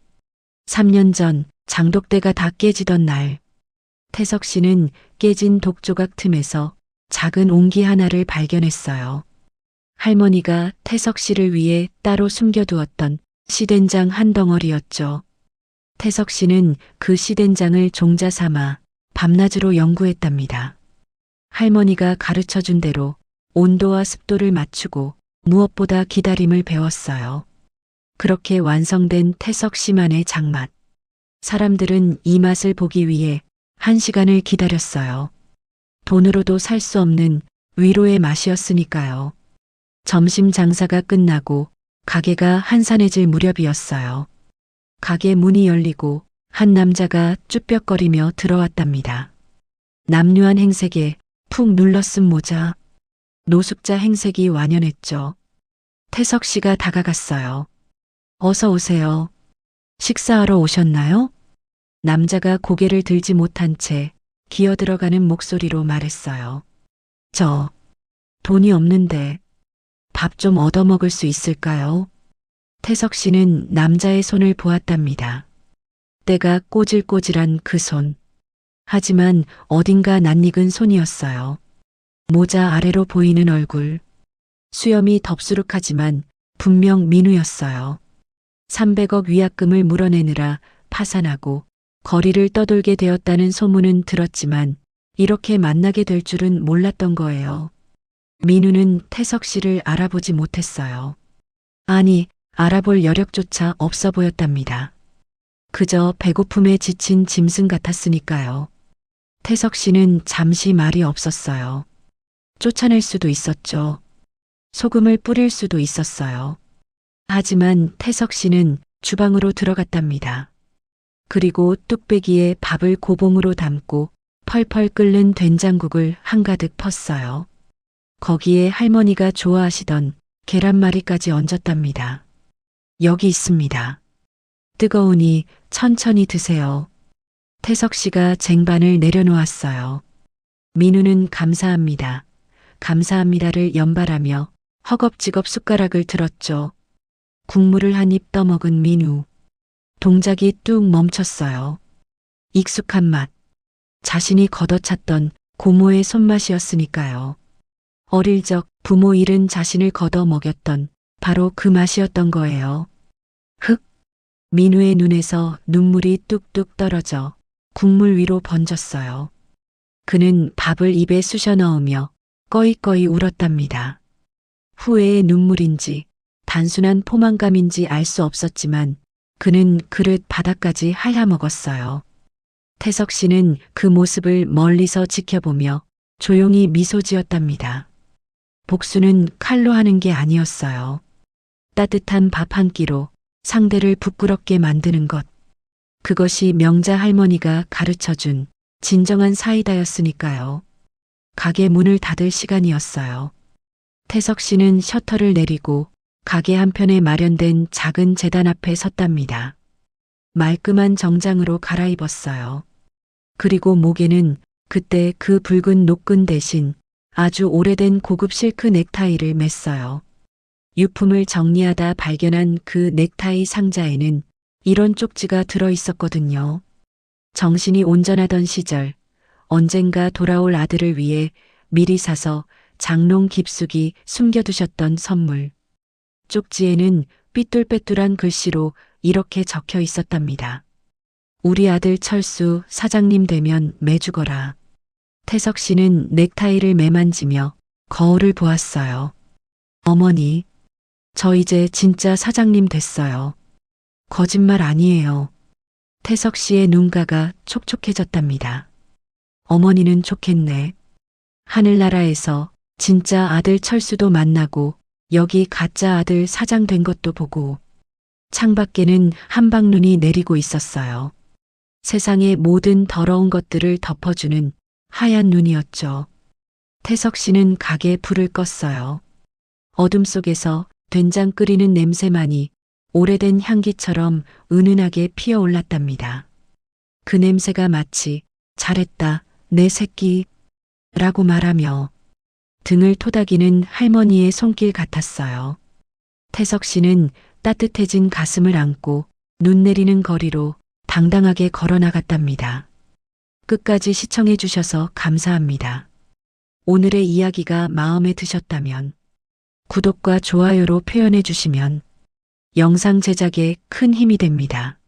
3년 전 장독대가 다 깨지던 날, 태석 씨는 깨진 독조각 틈에서 작은 옹기 하나를 발견했어요. 할머니가 태석 씨를 위해 따로 숨겨두었던 시된장 한 덩어리였죠. 태석 씨는 그 시된장을 종자 삼아 밤낮으로 연구했답니다. 할머니가 가르쳐준 대로 온도와 습도를 맞추고 무엇보다 기다림을 배웠어요. 그렇게 완성된 태석 씨만의 장맛. 사람들은 이 맛을 보기 위해 1시간을 기다렸어요. 돈으로도 살 수 없는 위로의 맛이었으니까요. 점심 장사가 끝나고 가게가 한산해질 무렵이었어요. 가게 문이 열리고 한 남자가 쭈뼛거리며 들어왔답니다. 남루한 행색에 푹 눌러쓴 모자, 노숙자 행색이 완연했죠. 태석 씨가 다가갔어요. 어서 오세요. 식사하러 오셨나요? 남자가 고개를 들지 못한 채 기어들어가는 목소리로 말했어요. 저 돈이 없는데 밥 좀 얻어먹을 수 있을까요? 태석 씨는 남자의 손을 보았답니다. 때가 꼬질꼬질한 그 손. 하지만 어딘가 낯익은 손이었어요. 모자 아래로 보이는 얼굴. 수염이 덥수룩하지만 분명 민우였어요. 300억 위약금을 물어내느라 파산하고 거리를 떠돌게 되었다는 소문은 들었지만 이렇게 만나게 될 줄은 몰랐던 거예요. 민우는 태석 씨를 알아보지 못했어요. 아니, 알아볼 여력조차 없어 보였답니다. 그저 배고픔에 지친 짐승 같았으니까요. 태석 씨는 잠시 말이 없었어요. 쫓아낼 수도 있었죠. 소금을 뿌릴 수도 있었어요. 하지만 태석 씨는 주방으로 들어갔답니다. 그리고 뚝배기에 밥을 고봉으로 담고 펄펄 끓는 된장국을 한가득 펐어요. 거기에 할머니가 좋아하시던 계란말이까지 얹었답니다. 여기 있습니다. 뜨거우니 천천히 드세요. 태석 씨가 쟁반을 내려놓았어요. 민우는 감사합니다. 감사합니다를 연발하며 허겁지겁 숟가락을 들었죠. 국물을 한 입 떠먹은 민우. 동작이 뚝 멈췄어요. 익숙한 맛, 자신이 걷어찼던 고모의 손맛이었으니까요. 어릴 적 부모 잃은 자신을 걷어 먹였던 바로 그 맛이었던 거예요. 흑! 민우의 눈에서 눈물이 뚝뚝 떨어져 국물 위로 번졌어요. 그는 밥을 입에 쑤셔 넣으며 꺼이꺼이 울었답니다. 후회의 눈물인지 단순한 포만감인지 알 수 없었지만 그는 그릇 바닥까지 핥아먹었어요. 태석 씨는 그 모습을 멀리서 지켜보며 조용히 미소 지었답니다. 복수는 칼로 하는 게 아니었어요. 따뜻한 밥 한 끼로 상대를 부끄럽게 만드는 것. 그것이 명자 할머니가 가르쳐준 진정한 사이다였으니까요. 가게 문을 닫을 시간이었어요. 태석 씨는 셔터를 내리고 가게 한편에 마련된 작은 제단 앞에 섰답니다. 말끔한 정장으로 갈아입었어요. 그리고 목에는 그때 그 붉은 노끈 대신 아주 오래된 고급 실크 넥타이를 맸어요. 유품을 정리하다 발견한 그 넥타이 상자에는 이런 쪽지가 들어 있었거든요. 정신이 온전하던 시절 언젠가 돌아올 아들을 위해 미리 사서 장롱 깊숙이 숨겨두셨던 선물. 쪽지에는 삐뚤빼뚤한 글씨로 이렇게 적혀 있었답니다. 우리 아들 철수 사장님 되면 매주거라. 태석 씨는 넥타이를 매만지며 거울을 보았어요. 어머니, 저 이제 진짜 사장님 됐어요. 거짓말 아니에요. 태석 씨의 눈가가 촉촉해졌답니다. 어머니는 좋겠네. 하늘나라에서 진짜 아들 철수도 만나고 여기 가짜 아들 사장 된 것도 보고 창밖에는 한방눈이 내리고 있었어요. 세상의 모든 더러운 것들을 덮어주는 하얀 눈이었죠. 태석 씨는 가게에 불을 껐어요. 어둠 속에서 된장 끓이는 냄새만이 오래된 향기처럼 은은하게 피어올랐답니다. 그 냄새가 마치 잘했다, 내 새끼 라고 말하며 등을 토닥이는 할머니의 손길 같았어요. 태석 씨는 따뜻해진 가슴을 안고 눈 내리는 거리로 당당하게 걸어 나갔답니다. 끝까지 시청해 주셔서 감사합니다. 오늘의 이야기가 마음에 드셨다면 구독과 좋아요로 표현해 주시면 영상 제작에 큰 힘이 됩니다.